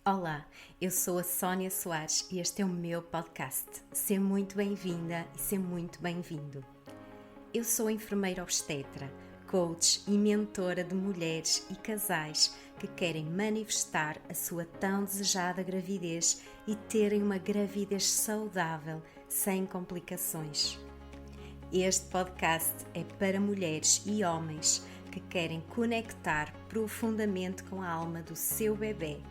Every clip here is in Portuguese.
Olá, eu sou a Sónia Soares e este é o meu podcast. Seja muito bem-vinda e seja muito bem-vindo. Eu sou enfermeira obstetra, coach e mentora de mulheres e casais que querem manifestar a sua tão desejada gravidez e terem uma gravidez saudável, sem complicações. Este podcast é para mulheres e homens que querem conectar profundamente com a alma do seu bebê,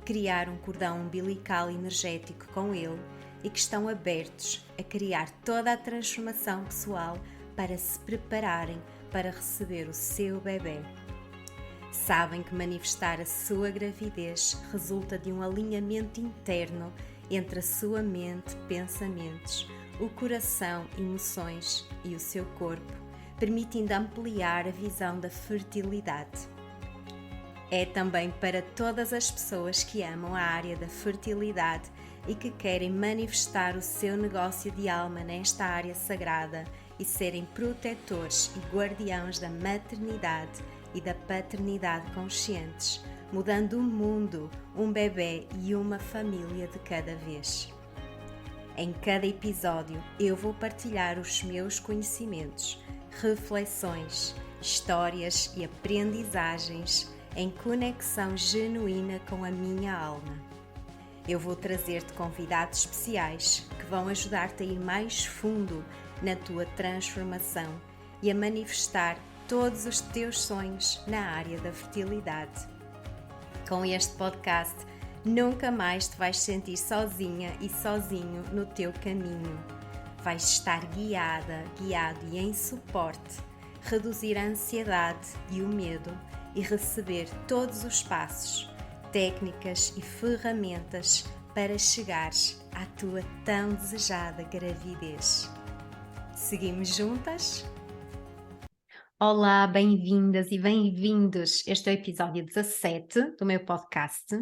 criar um cordão umbilical energético com ele e que estão abertos a criar toda a transformação pessoal para se prepararem para receber o seu bebê. Sabem que manifestar a sua gravidez resulta de um alinhamento interno entre a sua mente, pensamentos, o coração, emoções e o seu corpo, permitindo ampliar a visão da fertilidade. É também para todas as pessoas que amam a área da fertilidade e que querem manifestar o seu negócio de alma nesta área sagrada e serem protetores e guardiãos da maternidade e da paternidade conscientes, mudando o mundo, um bebê e uma família de cada vez. Em cada episódio eu vou partilhar os meus conhecimentos, reflexões, histórias e aprendizagens em conexão genuína com a minha alma. Eu vou trazer-te convidados especiais que vão ajudar-te a ir mais fundo na tua transformação e a manifestar todos os teus sonhos na área da fertilidade. Com este podcast, nunca mais te vais sentir sozinha e sozinho no teu caminho. Vais estar guiado e em suporte, reduzir a ansiedade e o medo e receber todos os passos, técnicas e ferramentas para chegares à tua tão desejada gravidez. Seguimos juntas? Olá, bem-vindas e bem-vindos. Este é o episódio 17 do meu podcast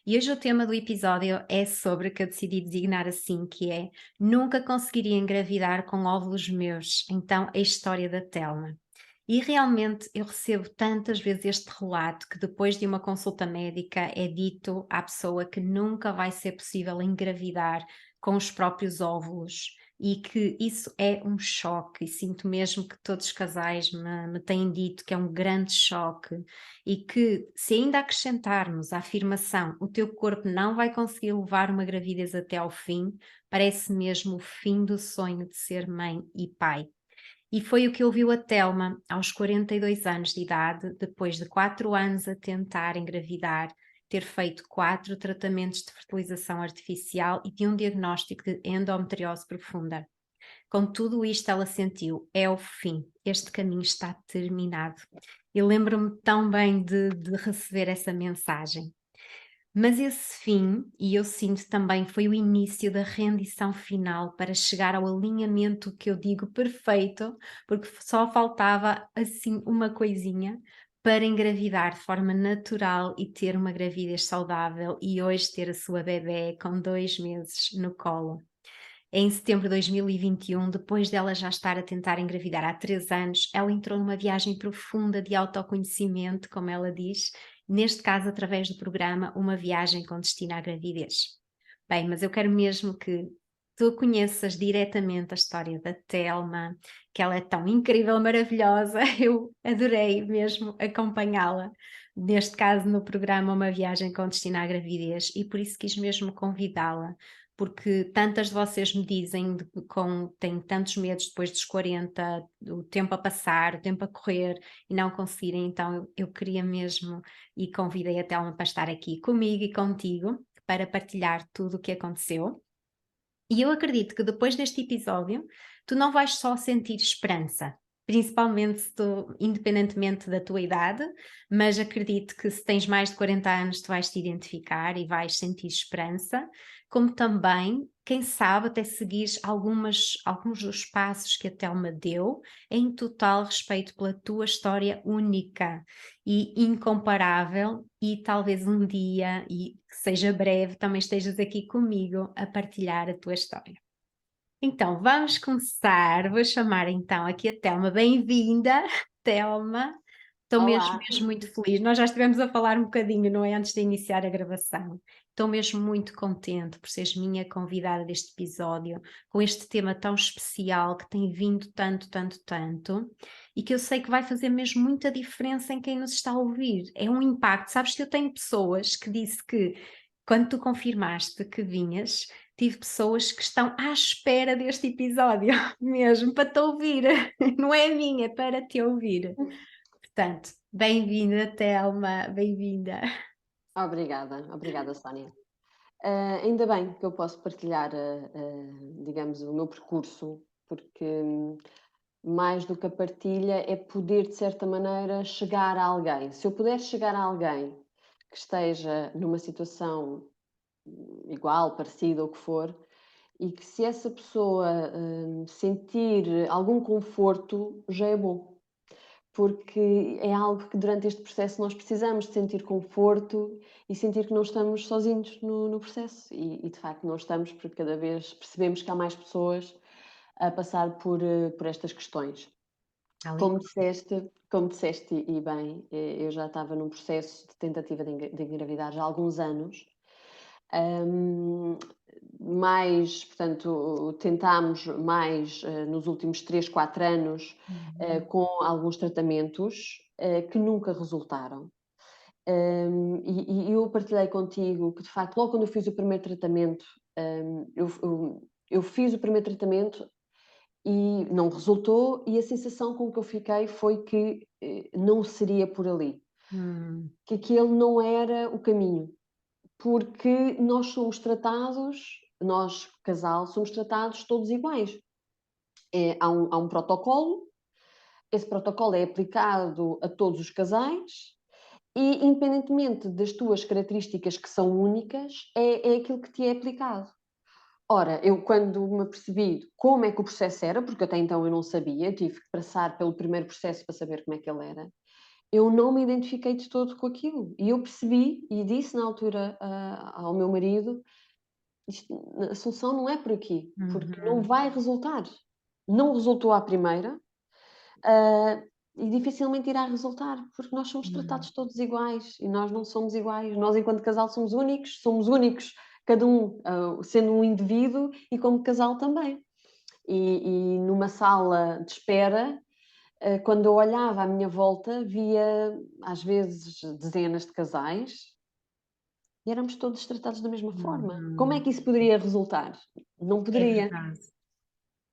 e hoje o tema do episódio é sobre o que eu decidi designar assim, que é nunca conseguiria engravidar com óvulos meus, então a história da Telma. E realmente eu recebo tantas vezes este relato que depois de uma consulta médica é dito à pessoa que nunca vai ser possível engravidar com os próprios óvulos e que isso é um choque, e sinto mesmo que todos os casais me têm dito que é um grande choque e que se ainda acrescentarmos a afirmação o teu corpo não vai conseguir levar uma gravidez até ao fim, parece mesmo o fim do sonho de ser mãe e pai. E foi o que ouviu a Telma aos 42 anos de idade, depois de 4 anos a tentar engravidar, ter feito 4 tratamentos de fertilização artificial e de um diagnóstico de endometriose profunda. Com tudo isto ela sentiu, é o fim, este caminho está terminado. E lembro-me tão bem de receber essa mensagem. Mas esse fim, e eu sinto também, foi o início da rendição final para chegar ao alinhamento que eu digo perfeito, porque só faltava assim uma coisinha para engravidar de forma natural e ter uma gravidez saudável e hoje ter a sua bebé com 2 meses no colo. Em setembro de 2021, depois dela já estar a tentar engravidar há 3 anos, ela entrou numa viagem profunda de autoconhecimento, como ela diz, neste caso através do programa Uma Viagem com Destino à Gravidez. Bem, mas eu quero mesmo que tu conheças diretamente a história da Telma, que ela é tão incrível, maravilhosa, eu adorei mesmo acompanhá-la, neste caso no programa Uma Viagem com Destino à Gravidez, e por isso quis mesmo convidá-la porque tantas de vocês me dizem têm tantos medos depois dos 40, o tempo a passar, o tempo a correr e não conseguirem, então eu queria mesmo e convidei a Telma para estar aqui comigo e contigo para partilhar tudo o que aconteceu. E eu acredito que depois deste episódio tu não vais só sentir esperança, principalmente se tu, independentemente da tua idade, mas acredito que se tens mais de 40 anos tu vais te identificar e vais sentir esperança, como também, quem sabe, até seguires alguns dos passos que a Telma deu em total respeito pela tua história única e incomparável e talvez um dia, e que seja breve, também estejas aqui comigo a partilhar a tua história. Então, vamos começar. Vou chamar então aqui a Telma. Bem-vinda, Telma. Estou mesmo, Olá, mesmo muito feliz. Nós já estivemos a falar um bocadinho, não é, antes de iniciar a gravação. Estou mesmo muito contente por seres minha convidada deste episódio, com este tema tão especial que tem vindo tanto, tanto, tanto, e que eu sei que vai fazer mesmo muita diferença em quem nos está a ouvir. É um impacto. Sabes que eu tenho pessoas que disse que, quando tu confirmaste que vinhas, tive pessoas que estão à espera deste episódio, mesmo, para te ouvir. Não é a minha, é para te ouvir. Portanto, bem-vinda, Telma, bem-vinda. obrigada, Sónia. Ainda bem que eu posso partilhar, digamos, o meu percurso, porque mais do que a partilha é poder, de certa maneira, chegar a alguém. Se eu puder chegar a alguém que esteja numa situação igual, parecida, ou o que for, e que se essa pessoa sentir algum conforto, já é bom. Porque é algo que durante este processo nós precisamos de sentir conforto e sentir que não estamos sozinhos no processo. E de facto não estamos, porque cada vez percebemos que há mais pessoas a passar por estas questões. Ali. Como disseste e bem, eu já estava num processo de tentativa de engravidar já há alguns anos. Hum, Mais, portanto, tentámos mais nos últimos 3, 4 anos Uhum. com alguns tratamentos que nunca resultaram. E eu partilhei contigo que, de facto, logo quando eu fiz o primeiro tratamento, eu fiz o primeiro tratamento e não resultou, e a sensação com que eu fiquei foi que não seria por ali, Hum, que aquele não era o caminho. Porque nós somos tratados, nós, casal, somos tratados todos iguais. Há um protocolo, esse protocolo é aplicado a todos os casais e, independentemente das tuas características que são únicas, é aquilo que te é aplicado. Ora, eu quando me apercebi como é que o processo era, porque até então eu não sabia, tive que passar pelo primeiro processo para saber como é que ele era, eu não me identifiquei de todo com aquilo. E eu percebi, e disse na altura ao meu marido, a solução não é por aqui, porque não uhum, vai resultar. Não resultou à primeira, ah, e dificilmente irá resultar, porque nós somos hum. tratados todos iguais e nós não somos iguais. Nós, enquanto casal, somos únicos, cada um sendo um indivíduo e como casal também. E numa sala de espera, quando eu olhava à minha volta, via às vezes dezenas de casais e éramos todos tratados da mesma forma. Como é Uhum. que isso poderia resultar? Não É poderia. verdade,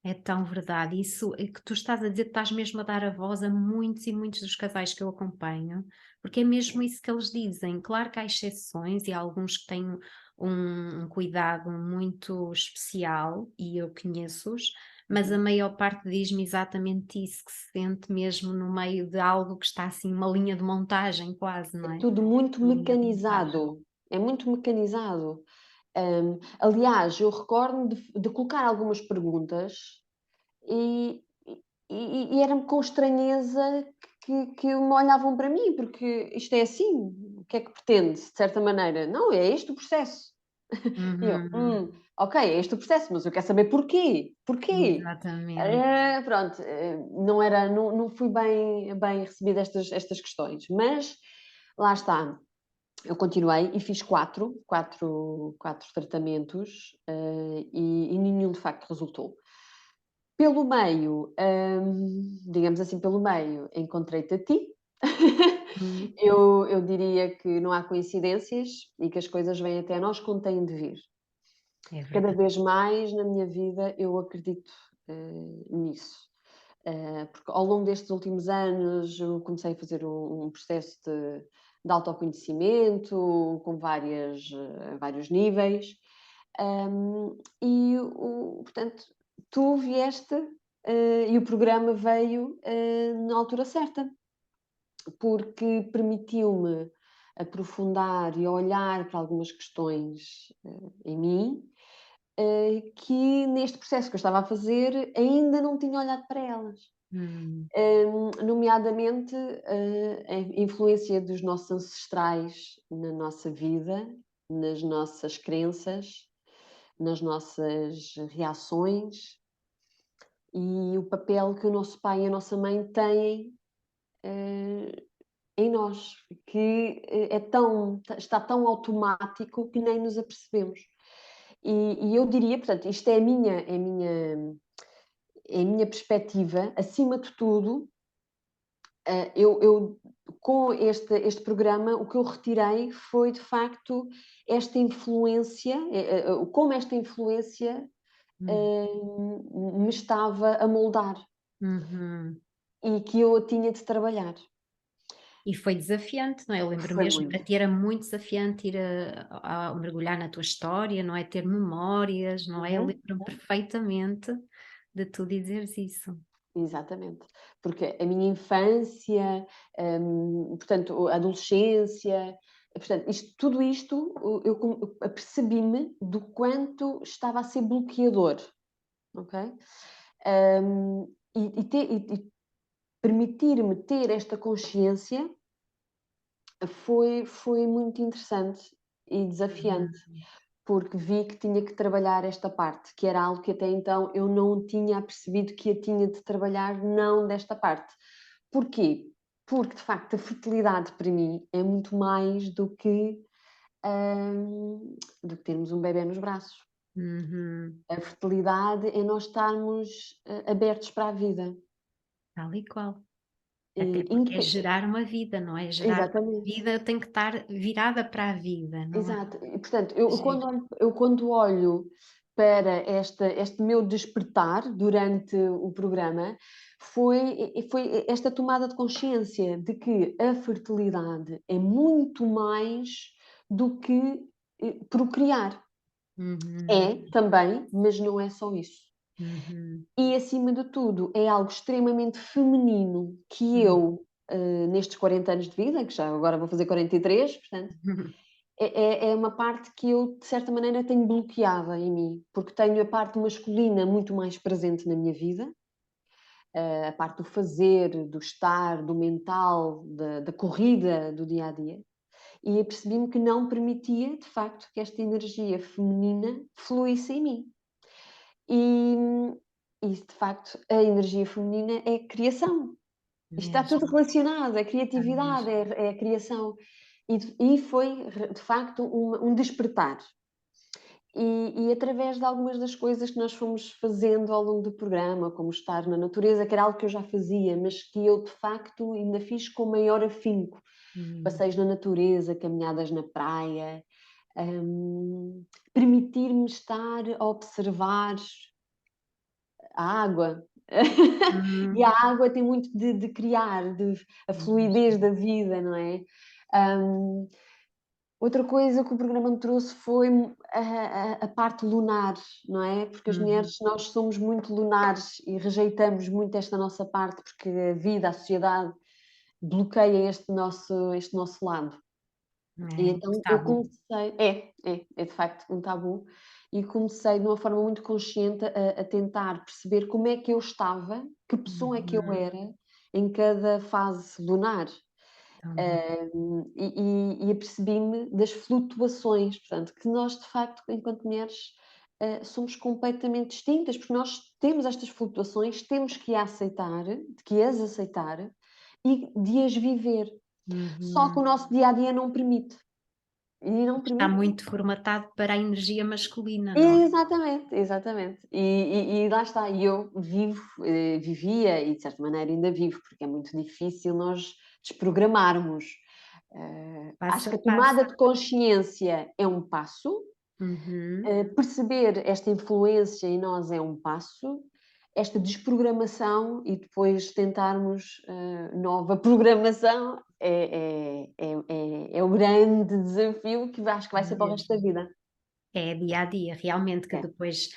é tão verdade. Isso é que tu estás a dizer, estás mesmo a dar a voz a muitos e muitos dos casais que eu acompanho, porque é mesmo isso que eles dizem. Claro que há exceções e há alguns que têm um cuidado muito especial, e eu conheço-os, mas a Uhum. maior parte diz-me exatamente isso, que se sente mesmo no meio de algo que está assim, uma linha de montagem quase, É não é? tudo muito Uma linha de montagem. mecanizado, é muito mecanizado. Aliás, eu recordo-me de colocar algumas perguntas e e era-me com estranheza que me olhavam para mim, porque isto é assim, o que é que pretende, de certa maneira? "Não, é este o processo". E eu: Uhum, ok, é este o processo, mas eu quero saber porquê, porquê?". exatamente. Pronto, não fui bem recebida estas questões, mas lá está, eu continuei e fiz quatro tratamentos, e nenhum de facto resultou. Pelo meio, digamos assim, pelo meio, encontrei-te a ti. Hum, Eu diria que não há coincidências e que as coisas vêm até nós quando têm de vir. é Cada verdade. vez mais na minha vida eu acredito, nisso. Porque ao longo destes últimos anos eu comecei a fazer um processo de autoconhecimento com vários níveis, portanto, tu vieste, e o programa veio, na altura certa, porque permitiu-me aprofundar e olhar para algumas questões, em mim, que neste processo que eu estava a fazer ainda não tinha olhado para elas. Hum, Nomeadamente, a influência dos nossos ancestrais na nossa vida, nas nossas crenças, nas nossas reações e o papel que o nosso pai e a nossa mãe têm, em nós, que está tão automático que nem nos apercebemos. E eu diria, portanto, isto é a minha perspectiva, acima de tudo, eu com este programa, o que eu retirei foi, de facto, esta influência, como esta influência Hum. me estava a moldar Uhum. e que eu a tinha de trabalhar. E foi desafiante, não é? Eu lembro Foi mesmo, muito. para ti era muito desafiante ir a mergulhar na tua história, não é? Ter memórias, não é? Eu Uhum. lembro-me perfeitamente de tu dizeres isso. Exatamente, porque a minha infância, portanto, a adolescência, portanto, tudo isto, eu apercebi-me do quanto estava a ser bloqueador, ok? E permitir-me ter esta consciência foi muito interessante e desafiante, Uhum. porque vi que tinha que trabalhar esta parte, que era algo que até então eu não tinha percebido que a tinha de trabalhar, não desta parte. Porquê? Porque, de facto, a fertilidade para mim é muito mais do que termos um bebé nos braços. Uhum. A fertilidade é nós estarmos abertos para a vida. Tal e qual. E, Até porque é gerar uma vida, não é? Gerar uma exatamente. vida tem que estar virada para a vida, não é? Exato. E, portanto, eu Giro. quando olho para este meu despertar durante o programa, foi esta tomada de consciência de que a fertilidade é muito mais do que procriar. Uhum. É também, mas não é só isso. Uhum. E, acima de tudo, é algo extremamente feminino que Uhum. eu, nestes 40 anos de vida, que já agora vou fazer 43, portanto, é uma parte que eu, de certa maneira, tenho bloqueada em mim, porque tenho a parte masculina muito mais presente na minha vida, a parte do fazer, do estar, do mental, da corrida do dia a dia, e apercebi-me que não permitia, de facto, que esta energia feminina fluísse em mim. E, e de facto, a energia feminina é criação. Isto está tudo Mesmo, relacionado, a está criatividade mesmo. é a criação. E foi, de facto, um despertar. E através de algumas das coisas que nós fomos fazendo ao longo do programa, como estar na natureza, que era algo que eu já fazia, mas que eu, de facto, ainda fiz com maior afinco. Hum. Passeios na natureza, caminhadas na praia, permitir-me estar a observar a água. E a Hum. água tem muito de criar, a fluidez Mesmo. da vida, não é? Hum, Outra coisa que o programa me trouxe foi a parte lunar, não é? Porque as Uhum. mulheres, nós somos muito lunares e rejeitamos muito esta nossa parte, porque a vida, a sociedade bloqueia este nosso lado. É E muito então eu tabu. comecei, é de facto um tabu, e comecei de uma forma muito consciente a tentar perceber como é que eu estava, que pessoa é que eu Uhum. era em cada fase lunar. Também. E apercebi-me das flutuações, portanto, que nós de facto, enquanto mulheres, somos completamente distintas, porque nós temos estas flutuações, temos que que as aceitar e de as viver. Só que o Uhum. nosso dia a dia não permite. E não Está permite. muito formatado para a energia masculina, não é? Exatamente, exatamente. E lá está, e eu vivia e de certa maneira ainda vivo, porque é muito difícil nós desprogramarmos. Acho Passo a que a passo. tomada de consciência é um passo, Uhum. perceber esta influência em nós é um passo, esta desprogramação e depois tentarmos nova programação é o grande desafio que acho que vai ser para o resto da Mesmo. vida. É dia a dia, realmente, que É. depois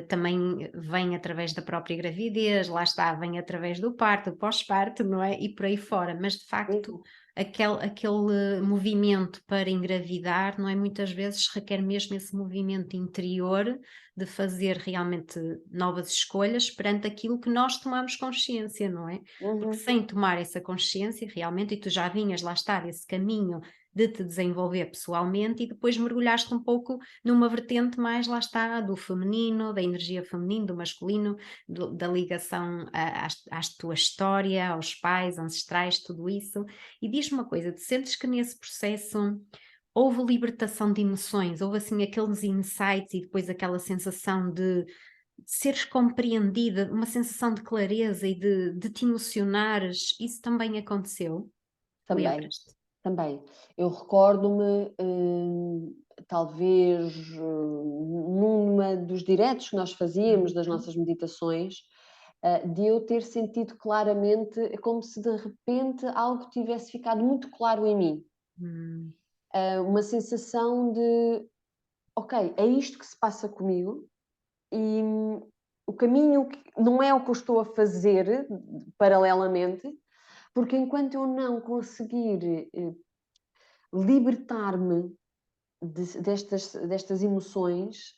também vem através da própria gravidez, lá está, vem através do parto, do pós-parto, não é? E por aí fora, mas de facto Exato. aquele movimento para engravidar, não é? Muitas vezes requer mesmo esse movimento interior de fazer realmente novas escolhas perante aquilo que nós tomamos consciência, não é? Porque Uhum. sem tomar essa consciência realmente, e tu já vinhas lá está, esse caminho de te desenvolver pessoalmente e depois mergulhaste um pouco numa vertente mais, lá está, do feminino, da energia feminina, do masculino, da ligação à tua história, aos pais, ancestrais, tudo isso. E diz-me uma coisa, tu sentes que nesse processo houve libertação de emoções, houve assim aqueles insights e depois aquela sensação de seres compreendida, uma sensação de clareza e de te emocionares, isso também aconteceu? Também, Lembras-te? também. Eu recordo-me, talvez, numa dos diretos que nós fazíamos das Uhum, nossas meditações, de eu ter sentido claramente, é como se de repente algo tivesse ficado muito claro em mim. hum, Uma sensação de: "Ok, é isto que se passa comigo e o caminho que não é o que eu estou a fazer paralelamente, porque enquanto eu não conseguir, libertar-me destas emoções,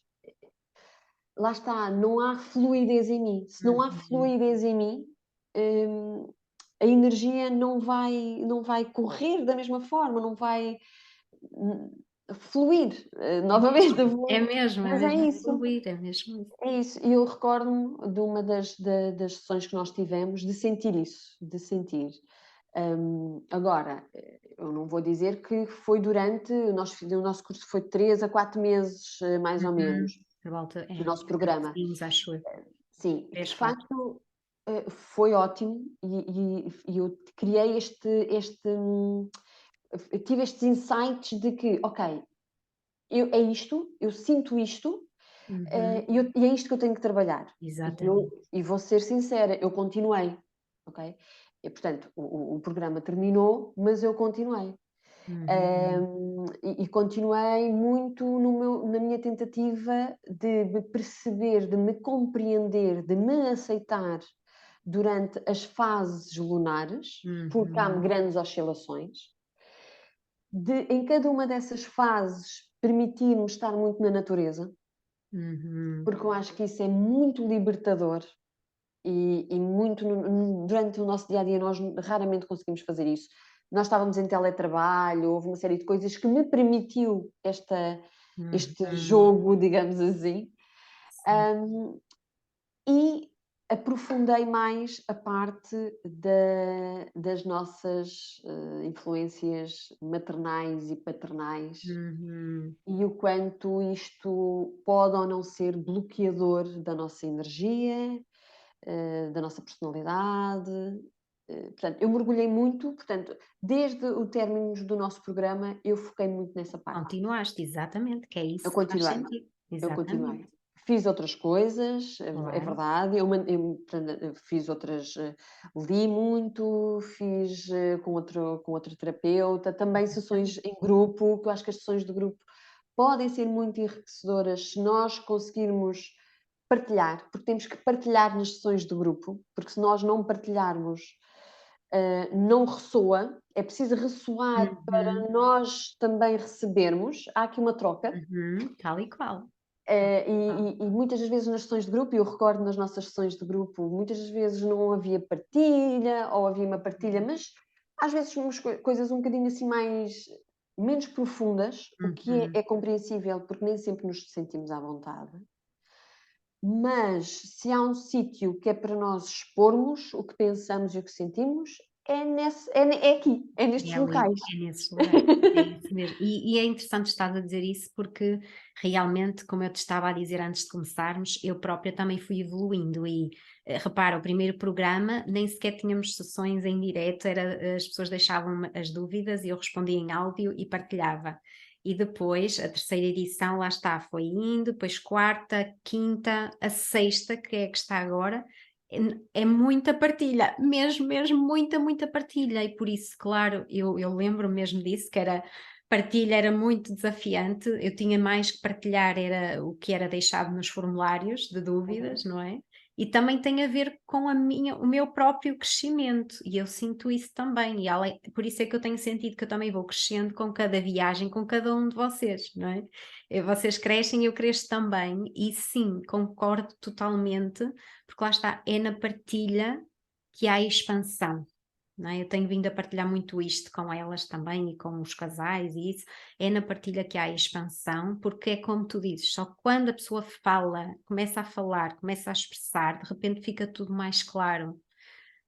lá está, não há fluidez em mim. Se não há uhum. fluidez em mim, hum, a energia não vai correr da mesma forma, não vai, hum, fluir. Novamente, eu vou É mas é mesmo isso, fluir, é mesmo isso. é isso. E eu recordo-me de uma das sessões que nós tivemos, de sentir isso, de sentir. Agora, eu não vou dizer que foi durante o nosso curso foi 3 a 4 meses, mais ou menos, Uhum. Por volta, o nosso cerca de programa. sim, acho eu. Sim, que 3, de 4. facto, foi ótimo e eu criei eu tive estes insights de que: "Ok, é isto, eu sinto isto, Uhum. e é isto que eu tenho que trabalhar". Exatamente. E vou ser sincera, eu continuei, ok? E portanto, o programa terminou, mas eu continuei. Uhum. E continuei muito na minha tentativa de me perceber, de me compreender, de me aceitar durante as fases lunares, porque há Uhum. grandes oscilações, de em cada uma dessas fases permitir-me estar muito na natureza, Uhum. porque eu acho que isso é muito libertador e muito durante o nosso dia a dia nós raramente conseguimos fazer isso. Nós estávamos em teletrabalho, houve uma série de coisas que me permitiu este Uhum. jogo, digamos assim, Sim. hum, e aprofundei mais a parte das nossas influências maternais e paternais Uhum. e o quanto isto pode ou não ser bloqueador da nossa energia, da nossa personalidade. Portanto, eu mergulhei muito, portanto, desde o término do nosso programa, eu foquei muito nessa parte. Continuaste, exatamente, que é Eu isso que faz continuei, sentido. eu Exatamente. continuei. Fiz outras coisas, é Claro. verdade, portanto, eu fiz outras, li muito, fiz com outro terapeuta, também sessões em grupo, que eu acho que as sessões de grupo podem ser muito enriquecedoras se nós conseguirmos partilhar, porque temos que partilhar nas sessões de grupo, porque se nós não partilharmos, não ressoa, é preciso ressoar Uhum. para nós também recebermos, há aqui uma troca. Uhum. Tal e qual. Tal Eh, e qual. e muitas das vezes nas sessões de grupo, e eu recordo nas nossas sessões de grupo, muitas das vezes não havia partilha, ou havia uma partilha, mas às vezes umas coisas um bocadinho assim mais menos profundas, o que Uhum. é compreensível, porque nem sempre nos sentimos à vontade. Mas se há um sítio que é para nós expormos o que pensamos e o que sentimos, é aqui, é É nestes ali, locais. é nesses lugares, é isso mesmo. E é interessante estar a dizer isso porque realmente, como eu te estava a dizer antes de começarmos, eu própria também fui evoluindo e repara, o primeiro programa nem sequer tínhamos sessões em direto, as pessoas deixavam as dúvidas e eu respondia em áudio e partilhava. E depois, a terceira edição, lá está, foi indo, depois quarta, quinta, a sexta, que é a que está agora, é muita partilha, mesmo, mesmo muita, muita partilha, e por isso, claro, eu lembro mesmo disso, que era partilha era muito desafiante, eu tinha mais que partilhar, era o que era deixado nos formulários de dúvidas, Uhum. não é? E também tem a ver com o meu próprio crescimento, e eu sinto isso também, por isso é que eu tenho sentido que eu também vou crescendo com cada viagem, com cada um de vocês, não é? Vocês crescem, eu cresço também, e sim, concordo totalmente porque lá está, é na partilha que há expansão, não é? Eu tenho vindo a partilhar muito isto com elas também e com os casais e isso, é na partilha que há a expansão, porque é como tu dizes, só quando a pessoa fala, começa a falar, começa a expressar, de repente fica tudo mais claro,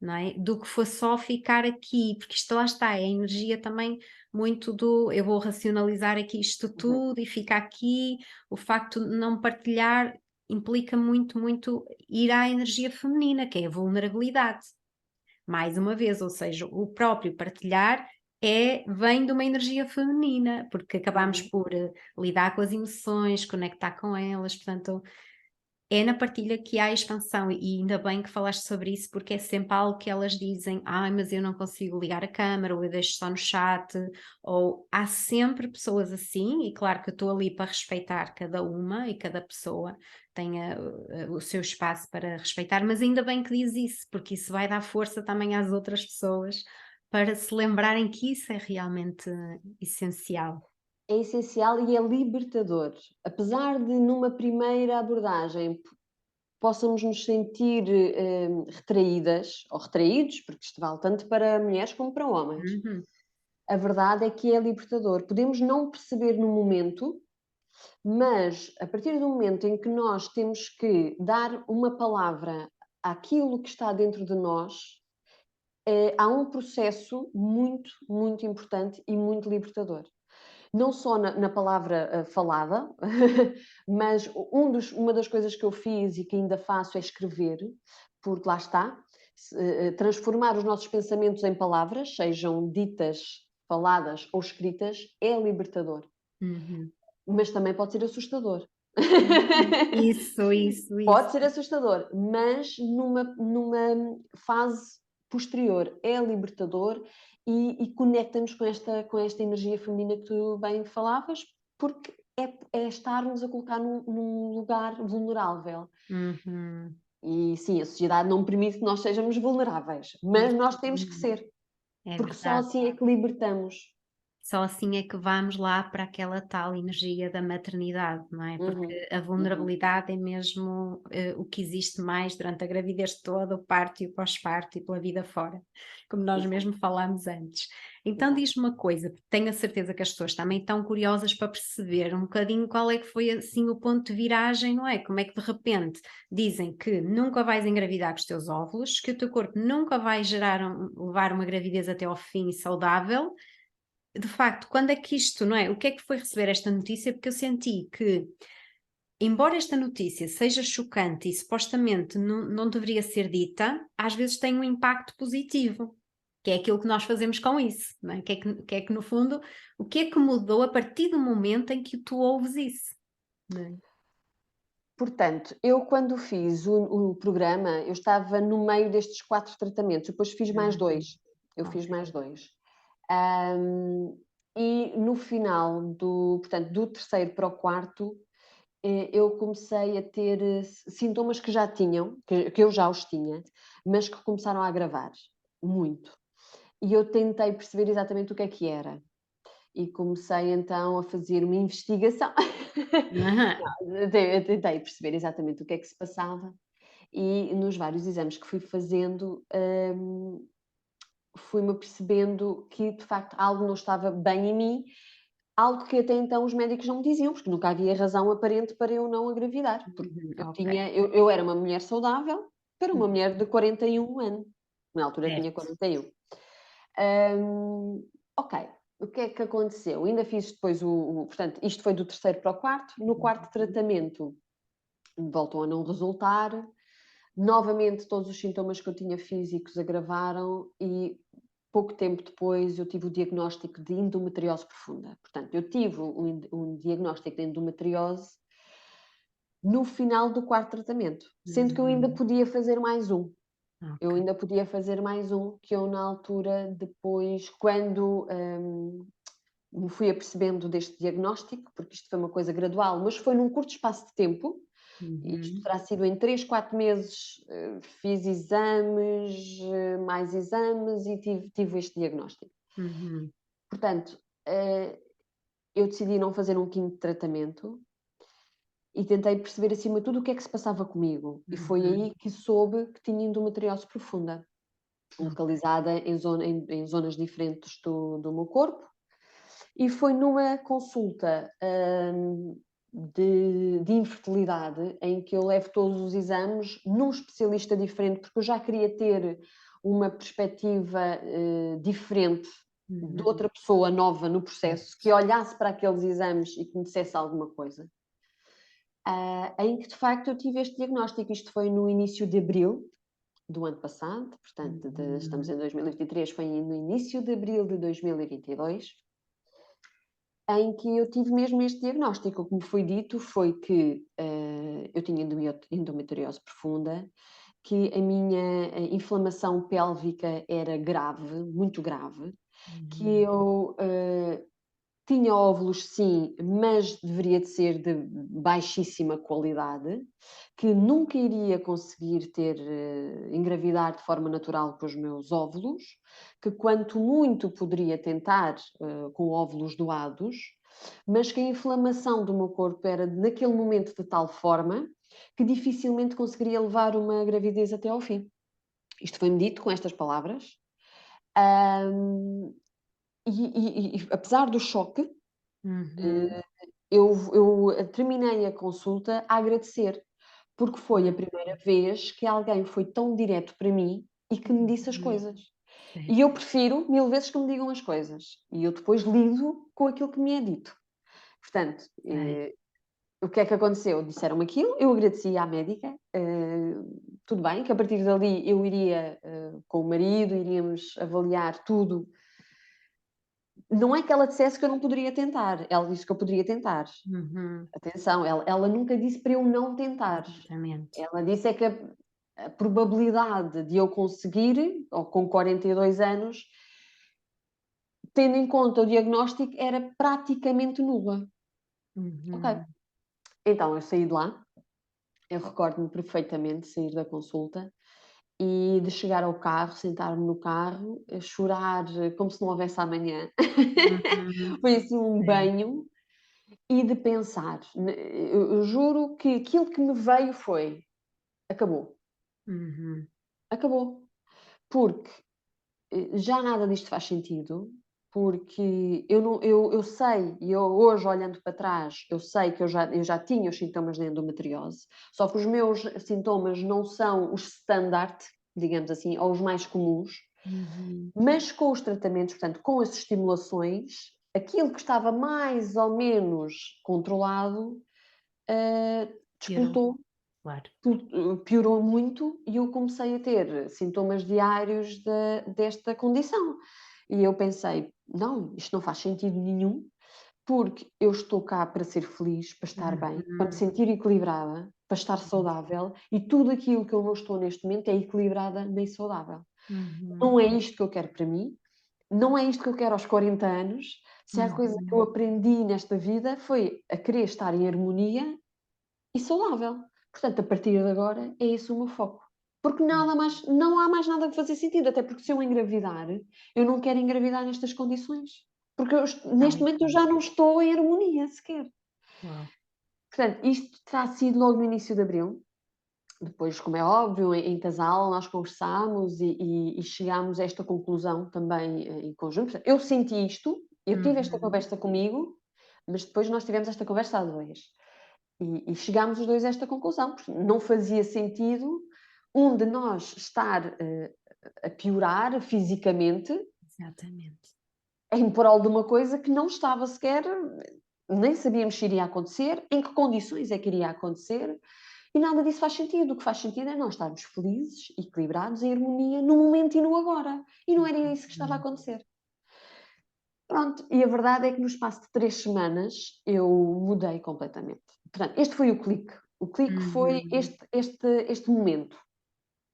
não é? Do que for só ficar aqui, porque isto lá está, é a energia também muito do eu vou racionalizar aqui isto Uhum. tudo e fica aqui, o facto de não partilhar implica muito, muito ir à energia feminina, que é a vulnerabilidade. Mais uma vez, ou seja, o próprio partilhar vem de uma energia feminina, porque acabamos Uhum. por lidar com as emoções, conectar com elas, portanto, é na partilha que há expansão e ainda bem que falaste sobre isso, porque é sempre algo que elas dizem: "Ai, mas eu não consigo ligar a câmara", ou "Eu deixo só no chat", ou há sempre pessoas assim, e claro que eu estou ali para respeitar cada uma e cada pessoa tem o seu espaço para respeitar, mas ainda bem que diz isso, porque isso vai dar força também às outras pessoas para se lembrarem que isso é realmente essencial. É essencial e é libertador. Apesar de numa primeira abordagem possamos nos sentir, retraídas ou retraídos, porque isto vale tanto para mulheres como para homens. Uhum, A verdade é que é libertador. Podemos não perceber no momento, mas a partir do momento em que nós temos que dar uma palavra àquilo que está dentro de nós, há um processo muito, muito importante e muito libertador. Não só na palavra, falada, mas uma das coisas que eu fiz e que ainda faço é escrever, porque lá está, transformar os nossos pensamentos em palavras, sejam ditas, faladas ou escritas, é libertador, uhum, mas também pode ser assustador. uhum. Isso, Pode isso. ser assustador, mas numa fase posterior é libertador e conecta-nos com esta energia feminina que tu bem falavas, porque é estarmos a colocar num lugar vulnerável. Uhum. E sim, a sociedade não permite que nós sejamos vulneráveis, mas nós temos que Exatamente, ser, é porque só verdade. assim é que libertamos. Só assim é que vamos lá para aquela tal energia da maternidade, não é? Uhum, Porque a uhum, vulnerabilidade é mesmo, o que existe mais durante a gravidez toda, o parto e o pós-parto e pela vida fora, como nós exato, mesmo falámos antes. Então exato. diz-me uma coisa, porque tenho a certeza que as pessoas também estão curiosas para perceber um bocadinho qual é que foi assim o ponto de viragem, não é? Como é que de repente dizem que nunca vais engravidar com os teus óvulos, que o teu corpo nunca vai levar uma gravidez até ao fim saudável, de facto, quando é que isto, não é? O que é que foi receber esta notícia? Porque eu senti que, embora esta notícia seja chocante e supostamente não deveria ser dita, às vezes tem um impacto positivo, que é aquilo que nós fazemos com isso, não é? Que é que no fundo, o que é que mudou a partir do momento em que tu ouves isso, não é? Portanto, eu quando fiz o programa, eu estava no meio destes 4 tratamentos, depois fiz mais Uhum. 2. Eu fiz Ok. mais 2. Hum, e no final do terceiro para o quarto, eu comecei a ter, sintomas que já tinham, que eu já os tinha, mas que começaram a agravar, muito. E eu tentei perceber exatamente o que é que era. E comecei então a fazer uma investigação. Aham. Não, eu tentei perceber exatamente o que é que se passava e nos vários exames que fui fazendo, fui-me percebendo que de facto algo não estava bem em mim, algo que até então os médicos não me diziam, porque nunca havia razão aparente para eu não engravidar, porque Uhum. eu Ok. tinha eu era uma mulher saudável para uma Uhum. mulher de 41 anos, na altura tinha Certo. 41. Ok, o que é que aconteceu? Ainda fiz depois portanto, isto foi do terceiro para o quarto, no quarto Uhum. tratamento voltou a não resultar, novamente todos os sintomas que eu tinha físicos agravaram e pouco tempo depois eu tive o diagnóstico de endometriose profunda. Portanto, eu tive um diagnóstico de endometriose no final do quarto tratamento, sendo que eu ainda Uhum. podia fazer mais um. Eu Ok. ainda podia fazer mais um, que eu na altura, depois, quando me fui apercebendo deste diagnóstico, porque isto foi uma coisa gradual, mas foi num curto espaço de tempo, isto Uhum. terá sido em 3, 4 meses, fiz exames, mais exames e tive este diagnóstico. Uhum. Portanto, eu decidi não fazer um quinto tratamento e tentei perceber acima de tudo o que é que se passava comigo. E foi Uhum. aí que soube que tinha endometriose profunda. localizada em zonas diferentes do meu corpo. E foi numa consulta de infertilidade, em que eu levo todos os exames num especialista diferente, porque eu já queria ter uma perspectiva diferente de outra pessoa nova no processo, que olhasse para aqueles exames e que me dissesse alguma coisa. Em que, de facto, eu tive este diagnóstico. Isto foi no início de abril do ano passado, portanto, estamos em 2023, foi no início de abril de 2022, em que eu tive mesmo este diagnóstico. O que me foi dito foi que eu tinha endometriose profunda, que a minha inflamação pélvica era grave, muito grave, que eu tinha óvulos, sim, mas deveria de ser de baixíssima qualidade, que nunca iria conseguir engravidar de forma natural com os meus óvulos, que quanto muito poderia tentar com óvulos doados, mas que a inflamação do meu corpo era naquele momento de tal forma que dificilmente conseguiria levar uma gravidez até ao fim. Isto foi-me dito com estas palavras. E apesar do choque, eu terminei a consulta a agradecer, porque foi a primeira vez que alguém foi tão direto para mim e que me disse as coisas. E eu prefiro 1000 vezes que me digam as coisas. E eu depois lido com aquilo que me é dito. Portanto, o que é que aconteceu? Disseram-me aquilo, eu agradeci à médica, tudo bem, que a partir dali eu iria com o marido, iríamos avaliar tudo. Não é que ela dissesse que eu não poderia tentar, ela disse que eu poderia tentar. Atenção, ela nunca disse para eu não tentar. Exatamente. Ela disse é que a probabilidade de eu conseguir, ou com 42 anos, tendo em conta o diagnóstico, era praticamente nula. Ok. Então eu saí de lá, eu recordo-me perfeitamente de sair da consulta e de chegar ao carro, sentar-me no carro, a chorar como se não houvesse amanhã. Foi assim um banho. E de pensar, eu juro que aquilo que me veio foi: acabou. Acabou. Porque já nada disto faz sentido, porque eu sei, e eu hoje olhando para trás, eu sei que eu já tinha os sintomas da endometriose, só que os meus sintomas não são os standard, digamos assim, ou os mais comuns, mas com os tratamentos, portanto, com as estimulações, aquilo que estava mais ou menos controlado, Piorou, disputou, claro. piorou muito e eu comecei a ter sintomas diários desta condição. E eu pensei, não, isto não faz sentido nenhum, porque eu estou cá para ser feliz, para estar bem, para me sentir equilibrada, para estar saudável, e tudo aquilo que eu não estou neste momento é equilibrada nem saudável. Não é isto que eu quero para mim, não é isto que eu quero aos 40 anos. Se há coisa que eu aprendi nesta vida foi a querer estar em harmonia e saudável. Portanto, a partir de agora é esse o meu foco. Porque nada mais, não há mais nada a fazer sentido, até porque se eu engravidar, eu não quero engravidar nestas condições. Porque neste momento eu já não estou em harmonia sequer. Uau. Portanto, isto terá sido logo no início de abril. Depois, como é óbvio, em casal nós conversámos e chegámos a esta conclusão também em conjunto. Portanto, eu senti isto, eu tive esta conversa comigo, mas depois nós tivemos esta conversa a dois. E chegámos os dois a esta conclusão, porque não fazia sentido um de nós estar a piorar fisicamente Exatamente. em prol de uma coisa que não estava sequer, nem sabíamos se iria acontecer, em que condições é que iria acontecer, e nada disso faz sentido. O que faz sentido é nós estarmos felizes, equilibrados, em harmonia, no momento e no agora. E não era isso que estava a acontecer. Pronto, e a verdade é que no espaço de 3 semanas eu mudei completamente. Portanto, este foi o clique. O clique foi este momento.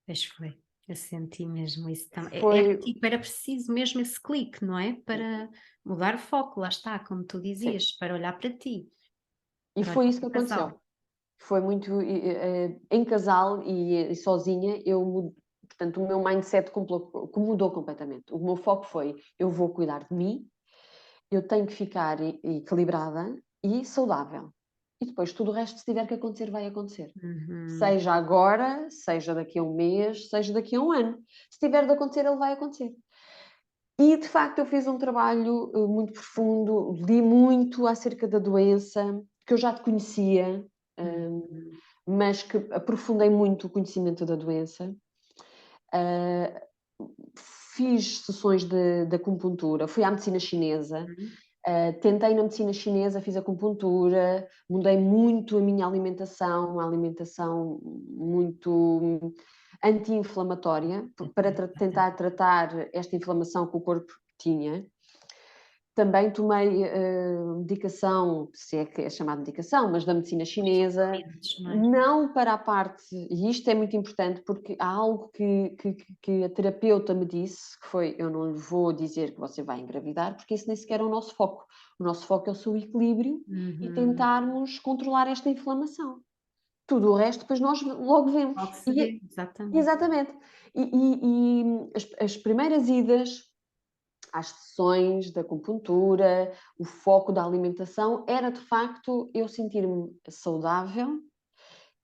Pois foi. Eu senti mesmo isso também. Foi, Era tipo, era preciso mesmo esse clique, não é? Para mudar o foco, lá está, como tu sim, dizias, para olhar para ti, e para olhar foi isso que para o casal. aconteceu. Foi muito em casal e sozinha, portanto, o meu mindset mudou completamente. O meu foco foi: eu vou cuidar de mim, eu tenho que ficar equilibrada e saudável. e depois tudo o resto, se tiver que acontecer, vai acontecer. Uhum. Seja agora, seja daqui a um mês, seja daqui a um ano. Se tiver de acontecer, ele vai acontecer. E, de facto, eu fiz um trabalho muito profundo, li muito acerca da doença, que eu já te conhecia, Uhum. mas que aprofundei muito o conhecimento da doença. Fiz sessões de acupuntura, fui à medicina chinesa, Uhum. tentei na medicina chinesa, fiz acupuntura, mudei muito a minha alimentação, uma alimentação muito anti-inflamatória, para tentar tratar esta inflamação que o corpo tinha. Também tomei medicação, se é que é chamada medicação, mas da medicina chinesa, Suplementos, não é? não para a parte, e isto é muito importante porque há algo que a terapeuta me disse, que foi, eu não lhe vou dizer que você vai engravidar, porque isso nem sequer é o nosso foco. O nosso foco é o seu equilíbrio e Uhum. tentarmos controlar esta inflamação. Tudo o resto depois nós logo vemos. Pode se ver, exatamente. Exatamente. As primeiras idas às sessões de acupuntura, o foco da alimentação era de facto eu sentir-me saudável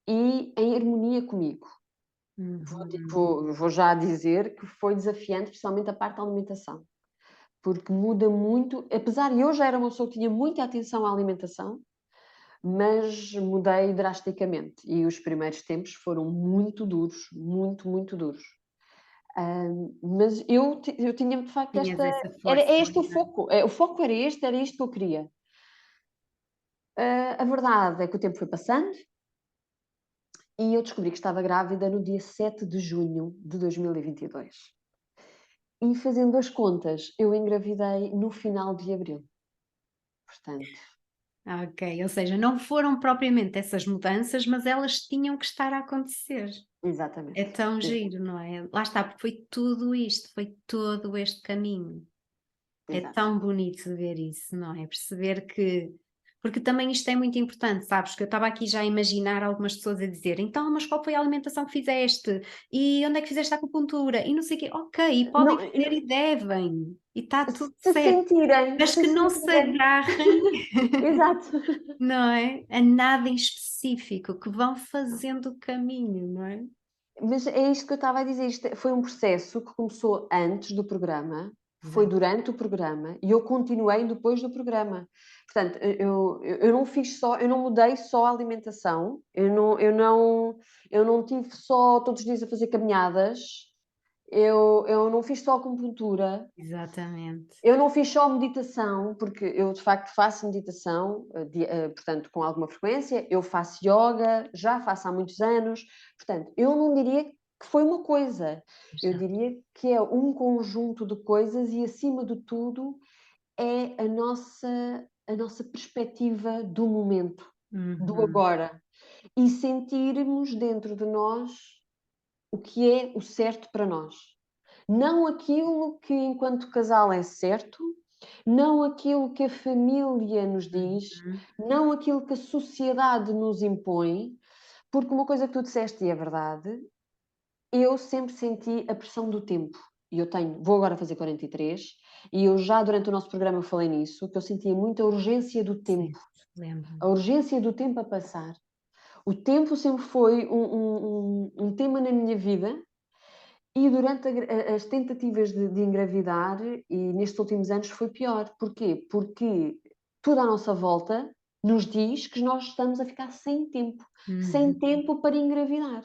e em harmonia comigo. Uhum. Vou já dizer que foi desafiante, principalmente a parte da alimentação, porque muda muito, apesar de eu já era uma pessoa que tinha muita atenção à alimentação, mas mudei drasticamente e os primeiros tempos foram muito duros, muito, muito duros. Mas eu tinha de facto Tinhas esta, essa era força, este o não é? foco, o foco era este, era isto que eu queria. A verdade é que o tempo foi passando e eu descobri que estava grávida no dia 7 de junho de 2022. E fazendo as contas, eu engravidei no final de abril. Portanto, Ok, ou seja, não foram propriamente essas mudanças, mas elas tinham que estar a acontecer. É exatamente. tão giro, não é? Lá está, porque foi tudo isto, foi todo este caminho. É Exato. tão bonito ver isso, não é? Perceber que. Porque também isto é muito importante, sabes? Que eu estava aqui já a imaginar algumas pessoas a dizer: então, mas qual foi a alimentação que fizeste? E onde é que fizeste a acupuntura? E não sei o quê. Ok, e podem Não, fazer e devem, e está tudo se certo, sentirem, mas se que não se sentirem. agarrem, Exato. não é? A nada em específico, que vão fazendo o caminho, não é? Mas é isto que eu estava a dizer, isto foi um processo que começou antes do programa, foi Exato. durante o programa e eu continuei depois do programa. Portanto, eu não fiz só, eu não mudei só a alimentação, eu não tive só todos os dias a fazer caminhadas, eu não fiz só acupuntura, Exatamente. eu não fiz só meditação, porque eu de facto faço meditação, portanto, com alguma frequência, eu faço yoga, já faço há muitos anos, portanto, eu não diria que foi uma coisa, eu Exato. diria que é um conjunto de coisas e, acima de tudo, é a nossa perspectiva do momento, do Uhum. agora, e sentirmos dentro de nós o que é o certo para nós. Não aquilo que, enquanto casal, é certo, não aquilo que a família nos diz, Uhum. não aquilo que a sociedade nos impõe, porque uma coisa que tu disseste e é verdade, eu sempre senti a pressão do tempo. E vou agora fazer 43, e eu já durante o nosso programa falei nisso, que eu sentia muita urgência do tempo, Sim, lembro-me. a urgência do tempo a passar. O tempo sempre foi um tema na minha vida. E durante as tentativas de engravidar, e nestes últimos anos foi pior. Porquê? Porque tudo à nossa volta nos diz que nós estamos a ficar sem Uhum. tempo para engravidar.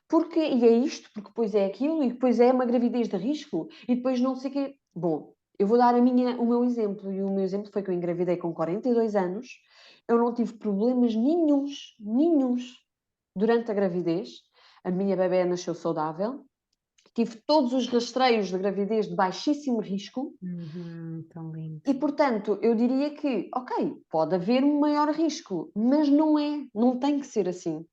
Porque, e é isto, porque depois é aquilo, e depois é uma gravidez de risco, e depois não sei o quê. Bom, eu vou dar o meu exemplo, e o meu exemplo foi que eu engravidei com 42 anos, eu não tive problemas nenhuns durante a gravidez, a minha bebé nasceu saudável, tive todos os rastreios de gravidez de baixíssimo risco Uhum. Tão lindo. e, portanto, eu diria que, ok, pode haver um maior risco, mas não tem que ser assim.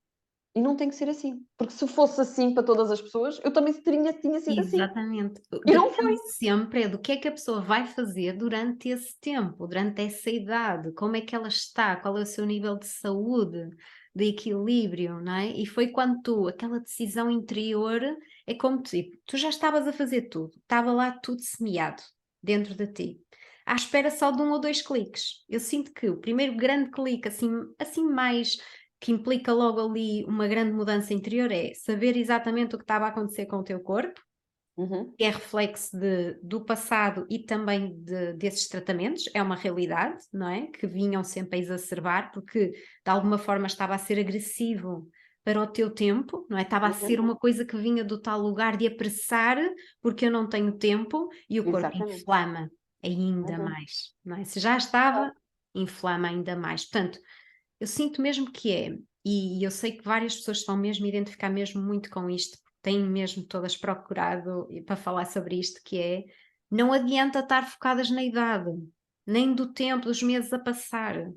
E não tem que ser assim. Porque se fosse assim para todas as pessoas, eu também tinha sido assim. Exatamente. E não foi. Depende sempre do que é que a pessoa vai fazer durante esse tempo, durante essa idade, como é que ela está, qual é o seu nível de saúde, de equilíbrio, não é? E foi quando aquela decisão interior, é como tipo, tu já estavas a fazer tudo, estava lá tudo semeado dentro de ti. à espera só de 1 ou 2 cliques. Eu sinto que o primeiro grande clique, assim mais que implica logo ali uma grande mudança interior, é saber exatamente o que estava a acontecer com o teu corpo, Uhum. que é reflexo do passado e também desses tratamentos, é uma realidade, não é? Que vinham sempre a exacerbar, porque de alguma forma estava a ser agressivo para o teu tempo, não é? Estava a ser Uhum. uma coisa que vinha do tal lugar de apressar, porque eu não tenho tempo, e o corpo Exatamente. inflama ainda Uhum. mais, não é? Se já estava, inflama ainda mais. Portanto, eu sinto mesmo que é, e eu sei que várias pessoas estão mesmo a identificar mesmo muito com isto, porque têm mesmo todas procurado para falar sobre isto, que é, não adianta estar focadas na idade, nem do tempo, dos meses a passar.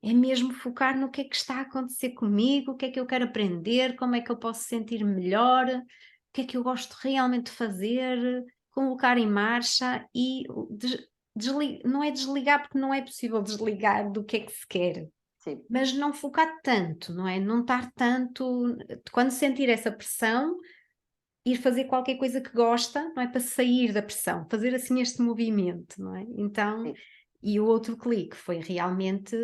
É mesmo focar no que é que está a acontecer comigo, o que é que eu quero aprender, como é que eu posso sentir melhor, o que é que eu gosto realmente de fazer, colocar em marcha e não é desligar, porque não é possível desligar do que é que se quer, Sim. mas não focar tanto, não é? Não estar tanto. Quando sentir essa pressão, ir fazer qualquer coisa que gosta, não é? Para sair da pressão, fazer assim este movimento, não é? Então, Sim. e o outro clique foi realmente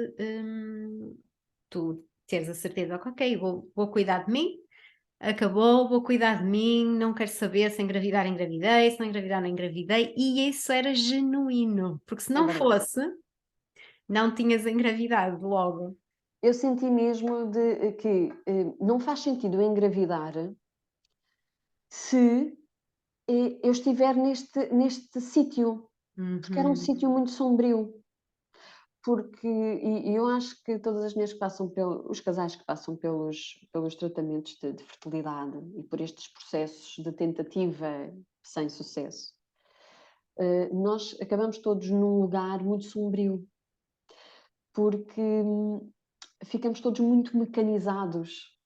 tu teres a certeza, ok, vou cuidar de mim, acabou, vou cuidar de mim, não quero saber se engravidar, engravidei, se não engravidar, não engravidei, e isso era genuíno, porque se É não verdade. fosse, não tinhas engravidado logo. Eu senti mesmo que não faz sentido eu engravidar se eu estiver neste sítio, porque era um Uhum. sítio muito sombrio. Porque, e eu acho que todas as mulheres que passam os casais que passam pelos tratamentos de fertilidade e por estes processos de tentativa sem sucesso, nós acabamos todos num lugar muito sombrio, porque ficamos todos muito mecanizados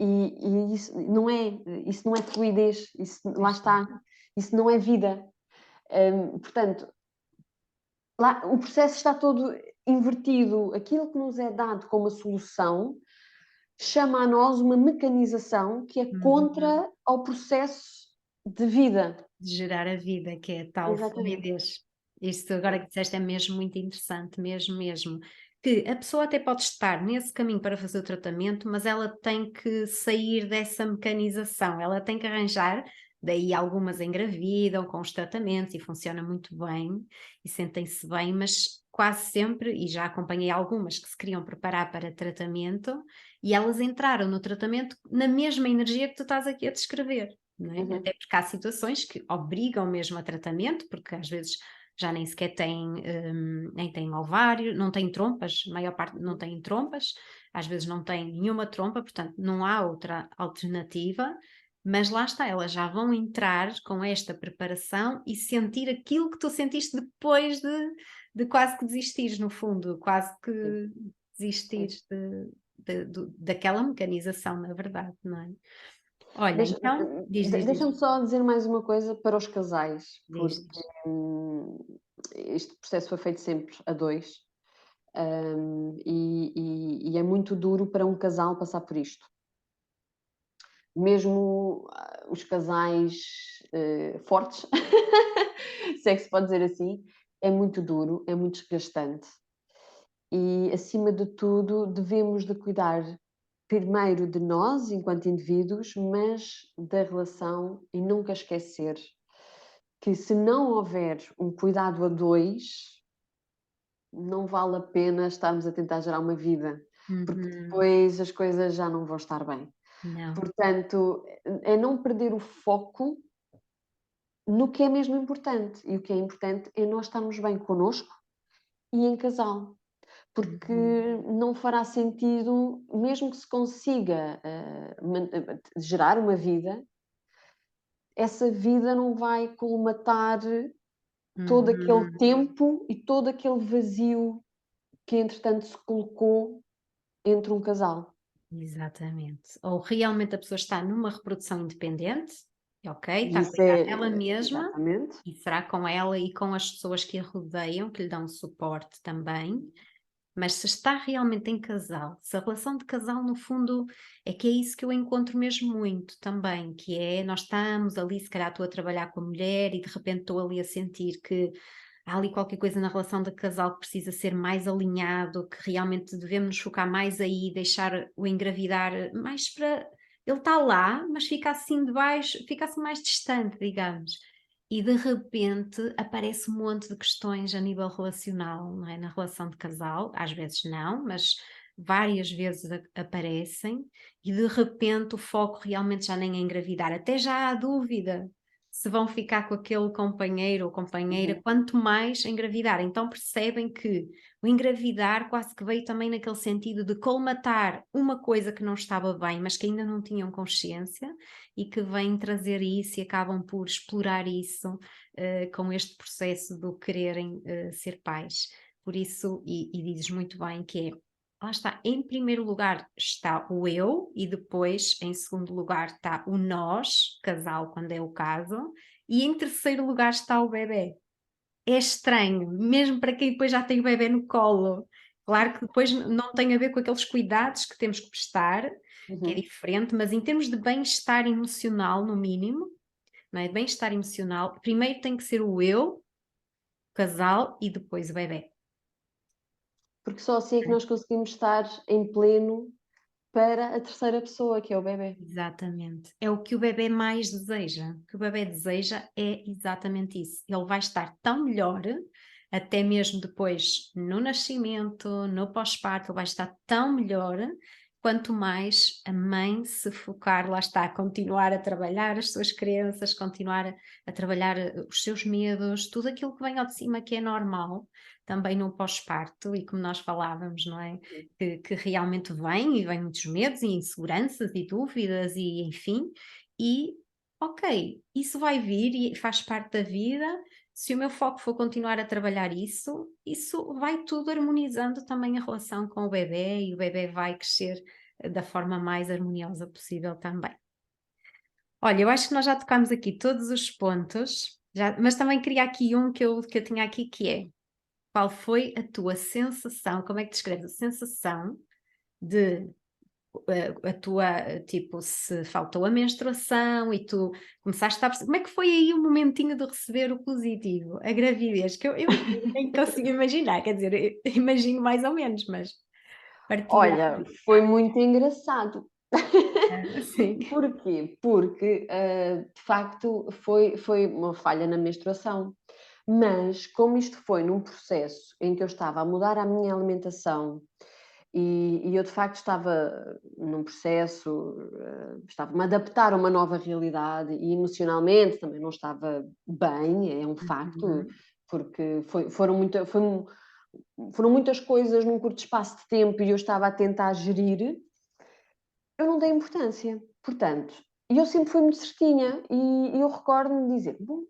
e isso não é fluidez, isso, lá Pois não. está, isso não é vida. Portanto, lá, o processo está todo invertido. Aquilo que nos é dado como a solução chama a nós uma mecanização que é Uhum. contra ao processo de vida. De gerar a vida, que é a tal Exatamente. fluidez. Isto agora É. que disseste é mesmo muito interessante, mesmo, mesmo. Que a pessoa até pode estar nesse caminho para fazer o tratamento, mas ela tem que sair dessa mecanização, ela tem que arranjar, daí algumas engravidam com os tratamentos e funciona muito bem e sentem-se bem, mas quase sempre, e já acompanhei algumas que se queriam preparar para tratamento e elas entraram no tratamento na mesma energia que tu estás aqui a descrever. Não é? Uhum. Até porque há situações que obrigam mesmo a tratamento, porque às vezes já nem sequer têm, nem têm ovário, não têm trompas, a maior parte não têm trompas, às vezes não têm nenhuma trompa, portanto não há outra alternativa, mas lá está, elas já vão entrar com esta preparação e sentir aquilo que tu sentiste depois de quase que desistires, no fundo, quase Sim, que sim. desistires daquela mecanização, na verdade, não é? Olha, Deixa então, diz. deixa-me só dizer mais uma coisa para os casais, Diz, porque, diz. hum, este processo foi feito sempre a 2, e é muito duro para um casal passar por isto. Mesmo, os casais, fortes, se é que se pode dizer assim, é muito duro, é muito desgastante e, acima de tudo, devemos de cuidar primeiro de nós enquanto indivíduos, mas da relação e nunca esquecer que se não houver um cuidado a 2, não vale a pena estarmos a tentar gerar uma vida, porque Uhum. depois as coisas já não vão estar bem. Não. Portanto, é não perder o foco no que é mesmo importante. E o que é importante é nós estarmos bem connosco e em casal. Porque Uhum. não fará sentido, mesmo que se consiga gerar uma vida, essa vida não vai colmatar todo aquele Uhum. tempo e todo aquele vazio que entretanto se colocou entre um casal. Exatamente. Ou realmente a pessoa está numa reprodução independente, ok, E está a isso cuidar dela é mesma, exatamente. e será com ela e com as pessoas que a rodeiam, que lhe dão suporte também. Mas se está realmente em casal, se a relação de casal, no fundo, é que é isso que eu encontro mesmo muito também, que é nós estamos ali, se calhar estou a trabalhar com a mulher e de repente estou ali a sentir que há ali qualquer coisa na relação de casal que precisa ser mais alinhado, que realmente devemos nos focar mais aí, deixar o engravidar mais para. Ele está lá, mas fica assim de baixo, fica assim mais distante, digamos. E de repente aparece um monte de questões a nível relacional, não é? Na relação de casal, às vezes não, mas várias vezes aparecem, e de repente o foco realmente já nem é engravidar, até já há dúvida se vão ficar com aquele companheiro ou companheira, Uhum. quanto mais engravidar. Então percebem que o engravidar quase que veio também naquele sentido de colmatar uma coisa que não estava bem, mas que ainda não tinham consciência, e que vem trazer isso e acabam por explorar isso com este processo do quererem ser pais. Por isso, e dizes muito bem que é, lá está, em primeiro lugar está o eu e depois, em segundo lugar, está o nós, casal, quando é o caso, e em terceiro lugar está o bebê. É estranho, mesmo para quem depois já tem o bebê no colo. Claro que depois não tem a ver com aqueles cuidados que temos que prestar, que é Uhum. diferente, mas em termos de bem-estar emocional, no mínimo, não é? De bem-estar emocional, primeiro tem que ser o eu, o casal e depois o bebê. Porque só assim é que nós conseguimos estar em pleno para a terceira pessoa, que é o bebê. Exatamente. É o que o bebê mais deseja. O que o bebê deseja é exatamente isso. Ele vai estar tão melhor, até mesmo depois no nascimento, no pós-parto, ele vai estar tão melhor, quanto mais a mãe se focar, lá está, continuar a trabalhar as suas crenças, continuar a trabalhar os seus medos, tudo aquilo que vem ao de cima que é normal, também no pós-parto, e como nós falávamos, não é? Que realmente vem, e vem muitos medos e inseguranças e dúvidas e enfim, e ok, isso vai vir e faz parte da vida. Se o meu foco for continuar a trabalhar isso, isso vai tudo harmonizando também a relação com o bebê, e o bebê vai crescer da forma mais harmoniosa possível também. Olha, eu acho que nós já tocámos aqui todos os pontos, mas também queria aqui um que eu tinha aqui, que é: qual foi a tua sensação, como é que descreves a sensação de a tua, tipo, se faltou a menstruação e tu começaste a perceber, como é que foi aí o momentinho de receber o positivo, a gravidez, que eu nem consigo imaginar, quer dizer, eu imagino mais ou menos, mas partilhar, Olha, foi muito engraçado. assim. Porquê? Porque, de facto, foi uma falha na menstruação, mas como isto foi num processo em que eu estava a mudar a minha alimentação e eu de facto estava num processo, estava-me a adaptar a uma nova realidade e emocionalmente também não estava bem, é um facto, Uhum. porque foram muitas coisas num curto espaço de tempo e eu estava a tentar gerir, eu não dei importância. Portanto, e eu sempre fui muito certinha e eu recordo-me de dizer: "Bom,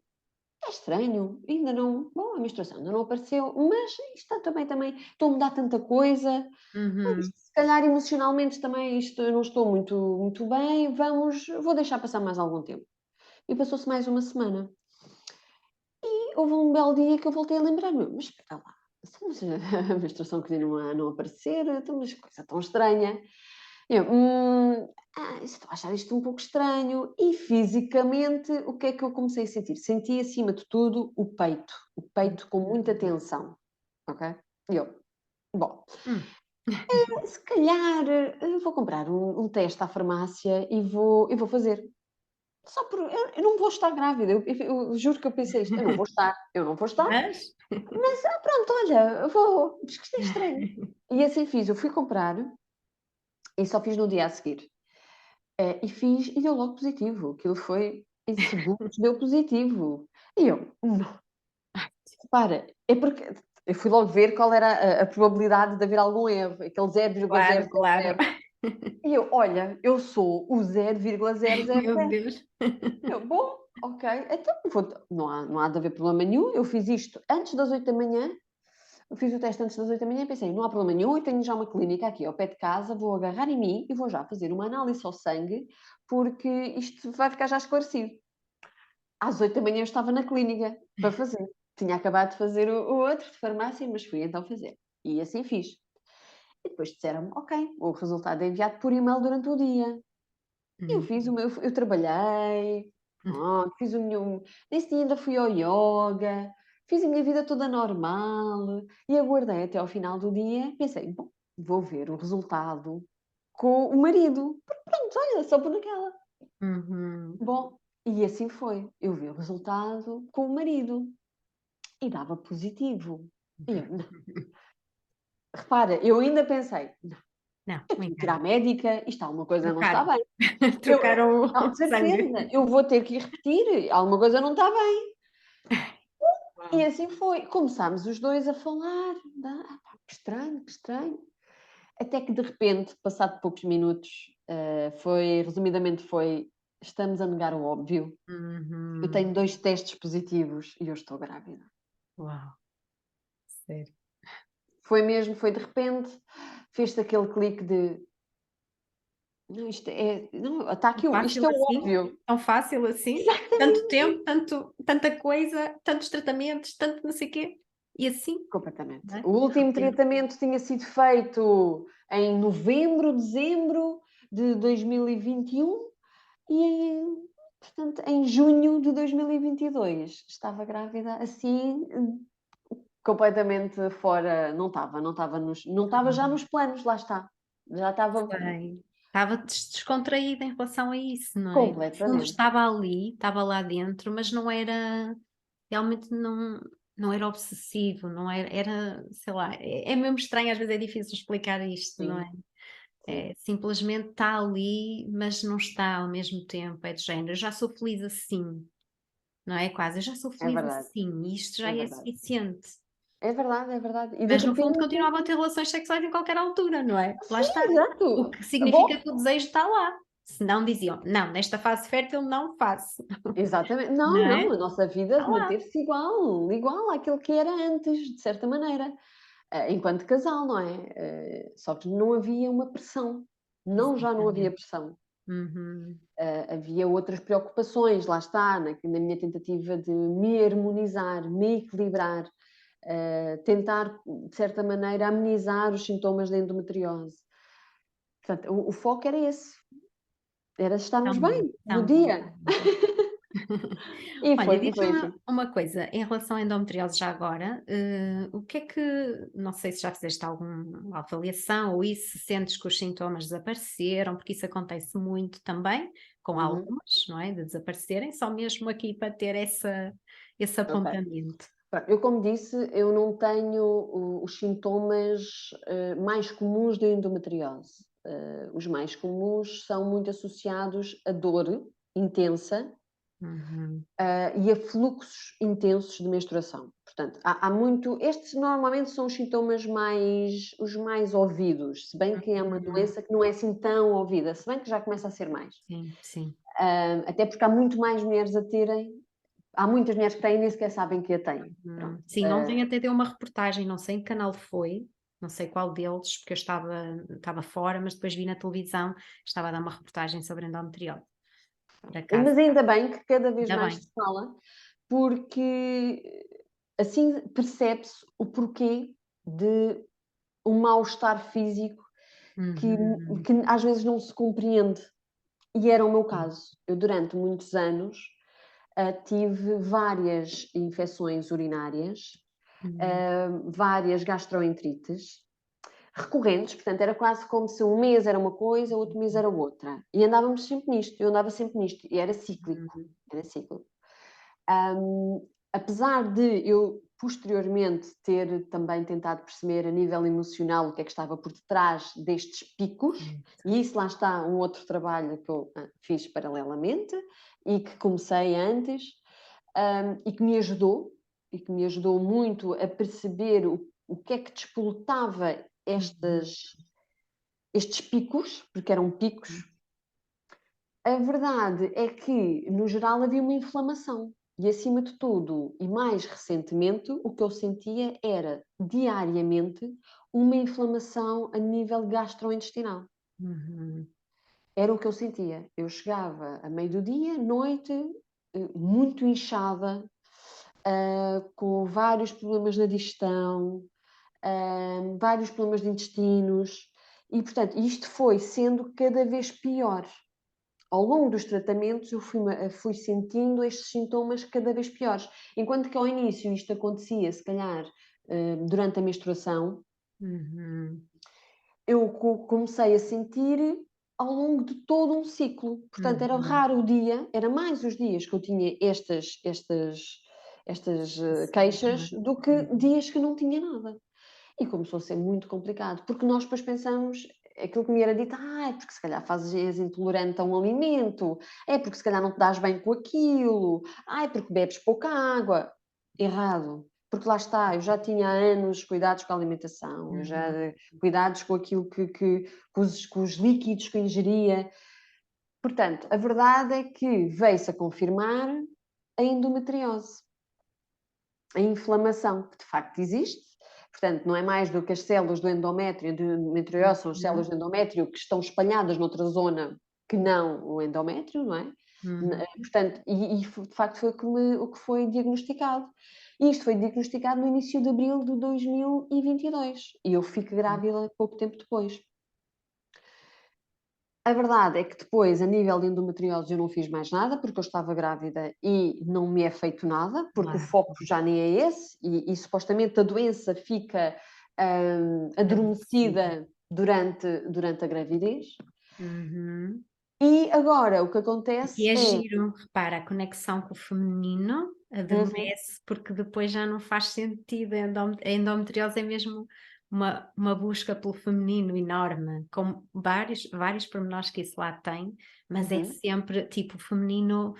é estranho, ainda não bom, a menstruação ainda não apareceu, mas isto está também estou a mudar tanta coisa, Uhum. isto se calhar emocionalmente também isto eu não estou muito bem, vou deixar passar mais algum tempo". E passou-se mais uma semana. E houve um belo dia que eu voltei a lembrar-me: "Mas espera lá, então mas a menstruação continua a não aparecer, então mas que coisa tão estranha". Eu: estou a achar isto um pouco estranho". E fisicamente, o que é que eu comecei a sentir? Senti acima de tudo o peito com muita tensão, ok? E eu: "Bom, Hum. se calhar, vou comprar um teste à farmácia e vou fazer". Só por eu não vou estar grávida, eu juro que eu pensei isto: eu não vou estar, Mas mas, pronto, olha, eu vou, mas que isto é estranho. E assim fiz, eu fui comprar e só fiz no dia a seguir. E fiz e deu logo positivo. Aquilo foi em segundos, deu positivo. E eu: "Não, repara", é porque eu fui logo ver qual era a probabilidade de haver algum erro, aquele claro, claro. 0,000. E eu: "Olha, eu sou o 0,000". Meu Deus. Eu: "Bom, ok, então não há de haver problema nenhum". Eu fiz isto antes das 8 da manhã. Eu fiz o teste antes das 8 da manhã e pensei: "Não há problema nenhum, eu tenho já uma clínica aqui ao pé de casa, vou agarrar em mim e vou já fazer uma análise ao sangue, porque isto vai ficar já esclarecido". Às 8 da manhã eu estava na clínica para fazer. Tinha acabado de fazer o outro de farmácia, mas fui então fazer. E assim fiz. E depois disseram-me: "Ok, o resultado é enviado por e-mail durante o dia". Eu Hum. fiz o meu eu trabalhei, pronto, fiz o meu nesse dia ainda fui ao ioga, fiz a minha vida toda normal e aguardei até ao final do dia. Pensei, bom, vou ver o resultado com o marido. Pronto, olha, só por naquela. Uhum. Bom, e assim foi. Eu vi o resultado com o marido e dava positivo. E eu, não. Repara, eu ainda pensei, não, Não, eu me tenho que ir engano. à médica, isto alguma coisa não está Trocaram. bem. Eu, Trocaram não, o de sangue. certeza, eu vou ter que ir repetir, alguma coisa não está bem. E Uau. assim foi. Começámos os dois a falar. Que estranho, que estranho. Até que de repente, passado poucos minutos, resumidamente foi, estamos a negar o óbvio. Eu Uhum. tenho 2 testes positivos e eu estou grávida. Uau, sério. Foi mesmo, foi de repente, fez-se aquele clique de, não, isto é, não, está aqui, Fácil isto é o assim? óbvio. Tão fácil assim? Tanto Exatamente. tempo, tanta coisa, tantos tratamentos, tanto não sei quê, e assim, Completamente. não é? O De último repente. tratamento tinha sido feito em novembro, dezembro de 2021 e, portanto, em junho de 2022 estava grávida assim, completamente fora, não estava já nos planos, lá está. Já estava Sei. Estava descontraída em relação a isso, não é? No fundo completamente. estava ali, estava lá dentro, mas não era realmente não era obsessivo, não era, sei lá, é mesmo estranho, às vezes é difícil explicar isto, não é? Sim, sim. É simplesmente está ali, mas não está ao mesmo tempo, é de género, eu já sou feliz assim, não é? Quase, eu já sou É feliz verdade, assim, e isto já é é verdade. suficiente. É verdade, é verdade. E de Mas no fundo repente, continuava a ter relações sexuais em qualquer altura, não é? Lá sim, está. O exato. que significa Bom, que o desejo está lá. Se não diziam: "Não, nesta fase fértil não faço", exatamente. não Não, é? não, a nossa vida Está lá. manteve-se igual, igual àquilo que era antes, de certa maneira, enquanto casal, não é? Só que não havia uma pressão. Não, já não havia Exatamente. pressão. Uhum. Havia outras preocupações, lá está, na minha tentativa de me harmonizar, me equilibrar, tentar, de certa maneira, amenizar os sintomas da endometriose. Portanto, o foco era esse, era estarmos bem no Tão bom. dia. Olha, E foi diz-me assim. uma coisa, em relação à endometriose já agora, o que é que não sei se já fizeste alguma avaliação ou isso, se sentes que os sintomas desapareceram, porque isso acontece muito também com Uhum, algumas, não é, de desaparecerem, só mesmo aqui para ter esse ok. apontamento. Pronto, eu como disse, eu não tenho os sintomas mais comuns da endometriose. Os mais comuns são muito associados a dor intensa, Uhum, e a fluxos intensos de menstruação. Portanto, há muito. Estes normalmente são os sintomas os mais ouvidos, se bem que é uma uhum. doença que não é assim tão ouvida, se bem que já começa a ser mais. Sim, sim. Até porque há muito mais mulheres a terem, há muitas mulheres que têm e nem sequer sabem que a têm. Pronto. Sim, ontem até deu uma reportagem, não sei em que canal foi, não sei qual deles, porque eu estava fora, mas depois vi na televisão, estava a dar uma reportagem sobre endometriose, por acaso. Mas ainda bem que cada vez Ainda mais bem. se fala, porque assim percebe-se o porquê de um mal-estar físico que, Uhum. que às vezes não se compreende. E era o meu Sim. caso. Eu, durante muitos anos, tive várias infecções urinárias, Uhum. várias gastroenterites recorrentes, portanto, era quase como se um mês era uma coisa, outro mês era outra. E andávamos sempre nisto, eu andava sempre nisto, e era cíclico. Uhum. Era cíclico. Apesar de eu posteriormente ter também tentado perceber a nível emocional o que é que estava por detrás destes picos, Certo. e isso lá está um outro trabalho que eu fiz paralelamente e que comecei antes, e que me ajudou muito a perceber o que é que despoltava Uhum. estes picos, porque eram picos. A verdade é que, no geral, havia uma inflamação. E, acima de tudo, e mais recentemente, o que eu sentia era, diariamente, uma inflamação a nível gastrointestinal. Uhum. Era o que eu sentia. Eu chegava a meio do dia, noite, muito inchada, com vários problemas na digestão, vários problemas de intestinos, e, portanto, isto foi sendo cada vez pior. ao longo dos tratamentos eu fui sentindo estes sintomas cada vez piores. Enquanto que ao início isto acontecia, se calhar, durante a menstruação, Uhum. eu comecei a sentir ao longo de todo um ciclo. Portanto, era Uhum. raro o dia, era mais os dias que eu tinha estas queixas do que Uhum. dias que não tinha nada. E começou a ser muito complicado, porque nós depois pensamos, aquilo que me era dito, é porque se calhar és intolerante a um alimento, é porque se calhar não te dás bem com aquilo, é porque bebes pouca água. Errado, porque lá está, eu já tinha há anos cuidados com a alimentação, eu já Uhum. cuidados com aquilo com os líquidos que eu ingeria. Portanto, a verdade é que veio-se a confirmar a endometriose, a inflamação, que de facto existe. Portanto, não é mais do que as células do endométrio, de endometriose, são as Uhum. células do endométrio que estão espalhadas noutra zona que não o endométrio, não é? Uhum. Portanto, de facto foi o que foi diagnosticado. E isto foi diagnosticado no início de abril de 2022 e eu fico grávida pouco tempo depois. A verdade é que depois, a nível de endometriose, eu não fiz mais nada, porque eu estava grávida e não me é feito nada, porque o Claro. foco já nem é esse, e supostamente a doença fica Adormecida. adormecida durante a gravidez. Uhum. E agora o que E acontece é é. giro, repara, a conexão com o feminino Uhum, adormece porque depois já não faz sentido. A endometriose é mesmo uma busca pelo feminino enorme, com vários pormenores que isso lá tem, mas é uhum. sempre tipo o feminino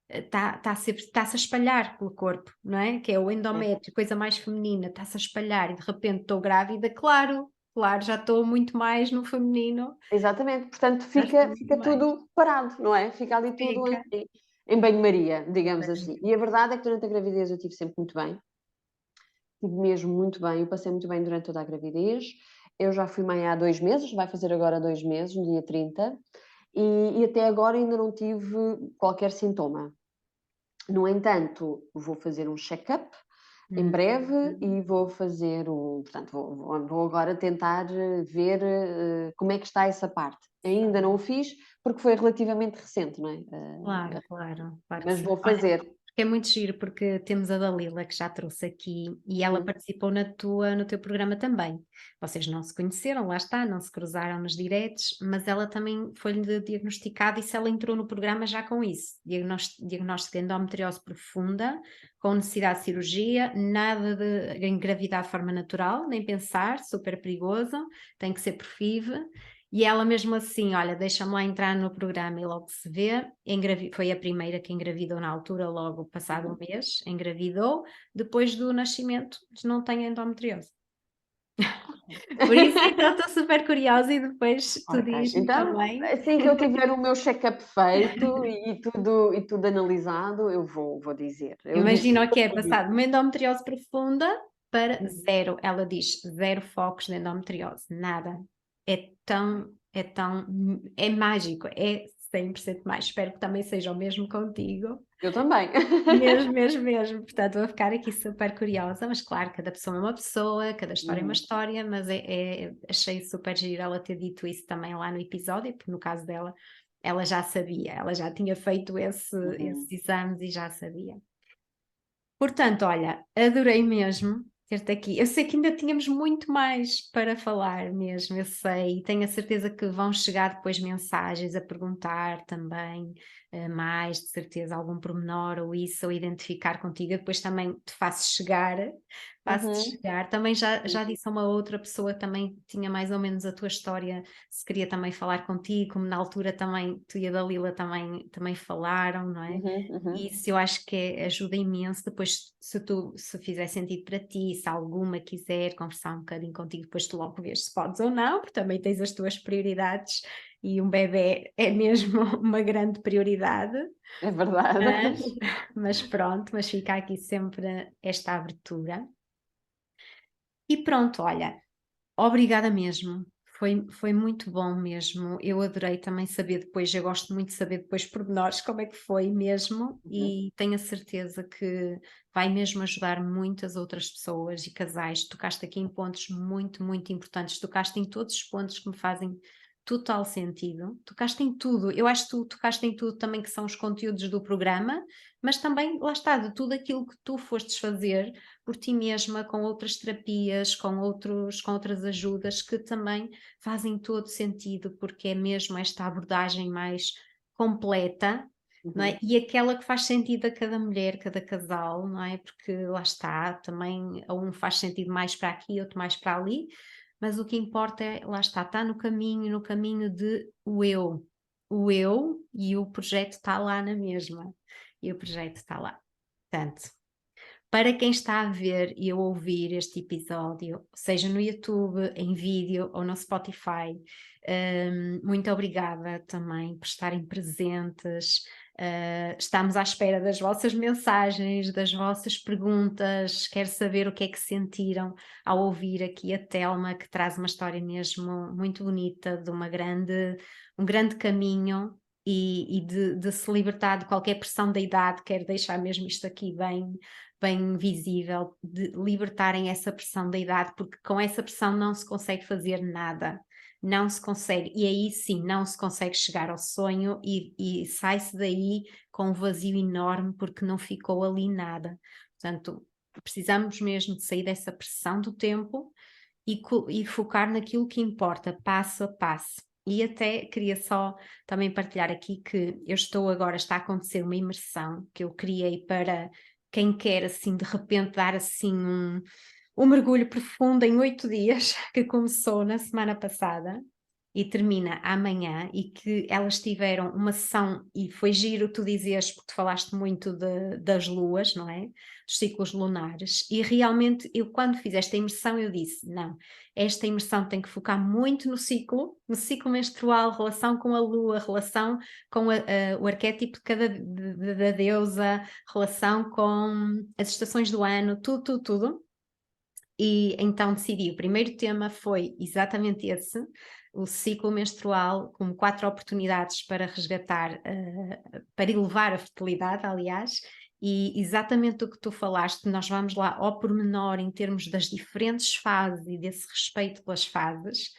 está-se a espalhar pelo corpo, não é? Que é o É, endométrio, coisa mais feminina, está-se a espalhar e de repente estou grávida, claro, já estou muito mais no feminino, exatamente, portanto já estou muito fica mais. tudo parado, não é? Fica ali tudo Fica. em banho-maria, digamos assim. E a verdade é que durante a gravidez eu estive sempre muito bem. Estive mesmo muito bem, eu passei muito bem durante toda a gravidez. Eu já fui mãe há 2 meses, vai fazer agora 2 meses, no dia 30, e até agora ainda não tive qualquer sintoma. No entanto, vou fazer um check-up em breve Uhum. e vou fazer portanto, vou agora tentar ver como é que está essa parte. Ainda não o fiz, porque foi relativamente recente, não é? Claro que Mas sim. vou Olha, fazer. porque é muito giro, porque temos a Dalila que já trouxe aqui e ela Uhum, participou no teu programa também. Vocês não se conheceram, lá está, não se cruzaram nos diretos, mas ela também foi-lhe diagnosticada e se ela entrou no programa já com isso, diagnóstico de endometriose profunda, com necessidade de cirurgia, nada de engravidar de forma natural, nem pensar, super perigoso, tem que ser por FIV. E ela mesmo assim, olha, deixa-me lá entrar no programa e logo se vê. Foi a primeira que engravidou na altura, logo passado um uhum. mês, engravidou. Depois do nascimento, não tem endometriose. Por isso é que eu estou super curiosa e depois tu Ok, diz-me então, também. assim que eu tiver o meu check-up feito e tudo analisado, eu vou dizer. Eu disse Imagina o que é eu disse. passar de uma endometriose profunda para Uhum. zero. Ela diz zero focos de endometriose, nada. É mágico, é 100% mais. Espero que também seja o mesmo contigo. Eu também. Mesmo. Portanto, vou ficar aqui super curiosa, mas claro, cada pessoa é uma pessoa, cada história é uma Uhum, história, mas achei super giro ela ter dito isso também lá no episódio, porque no caso dela, ela já sabia, ela já tinha feito esses uhum. exames e já sabia. Portanto, olha, adorei mesmo ter-te aqui. Eu sei que ainda tínhamos muito mais para falar mesmo, eu sei, e tenho a certeza que vão chegar depois mensagens a perguntar também mais, de certeza, algum pormenor ou isso, ou identificar contigo. Eu depois também te faço-te Uhum. chegar. Também já Uhum. disse a uma outra pessoa que também tinha mais ou menos a tua história, se queria também falar contigo, como na altura também tu e a Dalila também falaram, não é? Uhum, E uhum. isso eu acho que ajuda imenso. Depois, se fizer sentido para ti, se alguma quiser conversar um bocadinho contigo, depois tu logo vês se podes ou não, porque também tens as tuas prioridades e um bebê é mesmo uma grande prioridade. É verdade. Mas, mas pronto, mas fica aqui sempre esta abertura. E pronto, olha, obrigada mesmo. Foi muito bom mesmo. Eu adorei também saber depois, eu gosto muito de saber depois pormenores como é que foi mesmo Uhum, e tenho a certeza que vai mesmo ajudar muitas outras pessoas e casais. Tocaste aqui em pontos muito importantes, tocaste em todos os pontos que me fazem total sentido, tocaste em tudo. Eu acho que tu tocaste em tudo também que são os conteúdos do programa, mas também, lá está, de tudo aquilo que tu fostes fazer por ti mesma, com outras terapias, com outras ajudas que também fazem todo sentido, porque é mesmo esta abordagem mais completa, não é? Uhum. E aquela que faz sentido a cada mulher, cada casal, não é? Porque lá está, também a um faz sentido mais para aqui, outro mais para ali, mas o que importa é, lá está no caminho de o eu e o projeto está lá na mesma, e o projeto está lá. Portanto, para quem está a ver e a ouvir este episódio, seja no YouTube, em vídeo ou no Spotify, muito obrigada também por estarem presentes. Estamos à espera das vossas mensagens, das vossas perguntas. Quero saber o que é que sentiram ao ouvir aqui a Telma, que traz uma história mesmo muito bonita, de um grande caminho e de se libertar de qualquer pressão da idade. Quero deixar mesmo isto aqui bem visível, de libertarem essa pressão da idade, porque com essa pressão não se consegue fazer nada, não se consegue, e aí sim não se consegue chegar ao sonho e sai-se daí com um vazio enorme porque não ficou ali nada. Portanto, precisamos mesmo de sair dessa pressão do tempo e focar naquilo que importa, passo a passo. E até queria só também partilhar aqui que está a acontecer uma imersão que eu criei para quem quer assim de repente dar assim um mergulho profundo em 8 dias, que começou na semana passada e termina amanhã, e que elas tiveram uma sessão, e foi giro tu dizes, porque tu falaste muito das luas, não é? Dos ciclos lunares, e realmente eu quando fiz esta imersão eu disse, não, esta imersão tem que focar muito no ciclo menstrual, relação com a lua, relação com o arquétipo da deusa, relação com as estações do ano, tudo. E então decidi, o primeiro tema foi exatamente esse, o ciclo menstrual, como 4 oportunidades para resgatar, para elevar a fertilidade, aliás, e exatamente o que tu falaste, nós vamos lá ao pormenor em termos das diferentes fases e desse respeito pelas fases.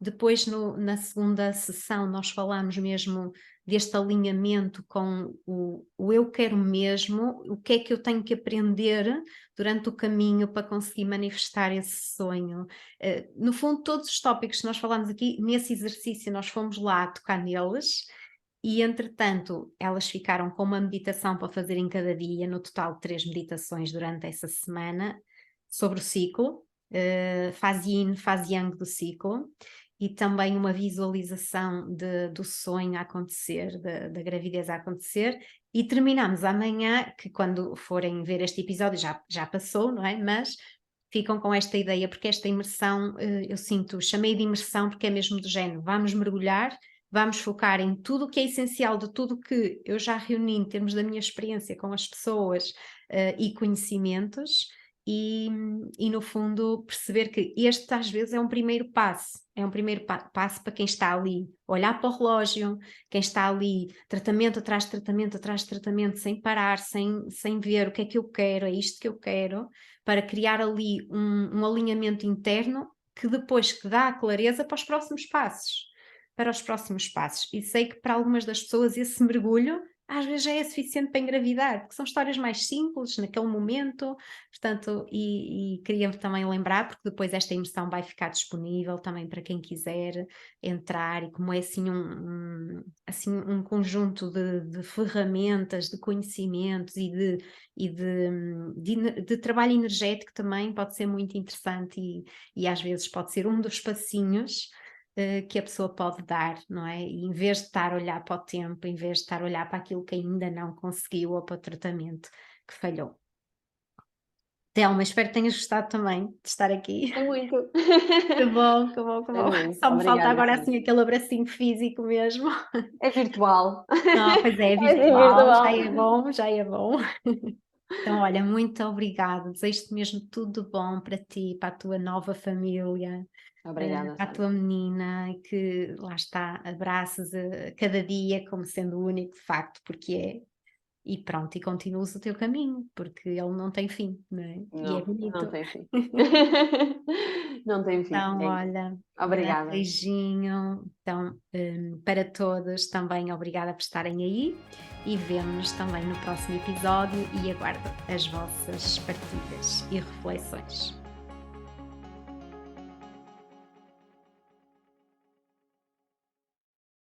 Depois, na segunda sessão, nós falamos mesmo deste alinhamento com o eu quero mesmo, o que é que eu tenho que aprender durante o caminho para conseguir manifestar esse sonho. No fundo, todos os tópicos que nós falamos aqui, nesse exercício, nós fomos lá tocar neles. E, entretanto, elas ficaram com uma meditação para fazer em cada dia, no total 3 meditações durante essa semana, sobre o ciclo, fase yin, fase yang do ciclo, e também uma visualização do sonho a acontecer, da gravidez a acontecer, e terminamos amanhã, que quando forem ver este episódio já passou, não é? Mas ficam com esta ideia, porque esta imersão, eu sinto, chamei de imersão porque é mesmo do género, vamos mergulhar, vamos focar em tudo o que é essencial, de tudo que eu já reuni em termos da minha experiência com as pessoas e conhecimentos, e no fundo perceber que este às vezes é um primeiro passo, passo para quem está ali, olhar para o relógio, quem está ali, tratamento atrás de tratamento atrás de tratamento, sem parar, sem ver o que é que eu quero, é isto que eu quero, para criar ali um alinhamento interno que depois que dá a clareza para os próximos passos. Para os próximos passos. E sei que para algumas das pessoas esse mergulho às vezes já é suficiente para engravidar, porque são histórias mais simples naquele momento, portanto, e queria também lembrar, porque depois esta imersão vai ficar disponível também para quem quiser entrar, e como é assim assim um conjunto de ferramentas, de conhecimentos de trabalho energético também pode ser muito interessante e às vezes pode ser um dos passinhos que a pessoa pode dar, não é? E em vez de estar a olhar para o tempo, em vez de estar a olhar para aquilo que ainda não conseguiu ou para o tratamento que falhou. Telma, espero que tenhas gostado também de estar aqui. É muito. Que bom, que bom, que É bom. muito. Só me falta Obrigada, agora Sónia. assim aquele abracinho físico mesmo. É virtual. Não, pois é, É assim virtual, já virtual. é bom, já é bom. Então, olha, muito obrigada. Desejo-te mesmo tudo de bom para ti, para a tua nova família, Obrigada, para a Sónia. tua menina, e que lá está, abraças cada dia como sendo o único de facto, porque é. e pronto, e continuas o teu caminho, porque ele não tem fim, não é? E é Não bonito. tem fim. Não tem fim, Então, é isso. olha, grande Obrigada. beijinho. Então, para todos, também obrigada por estarem aí e vemo-nos também no próximo episódio e aguardo as vossas partilhas e reflexões.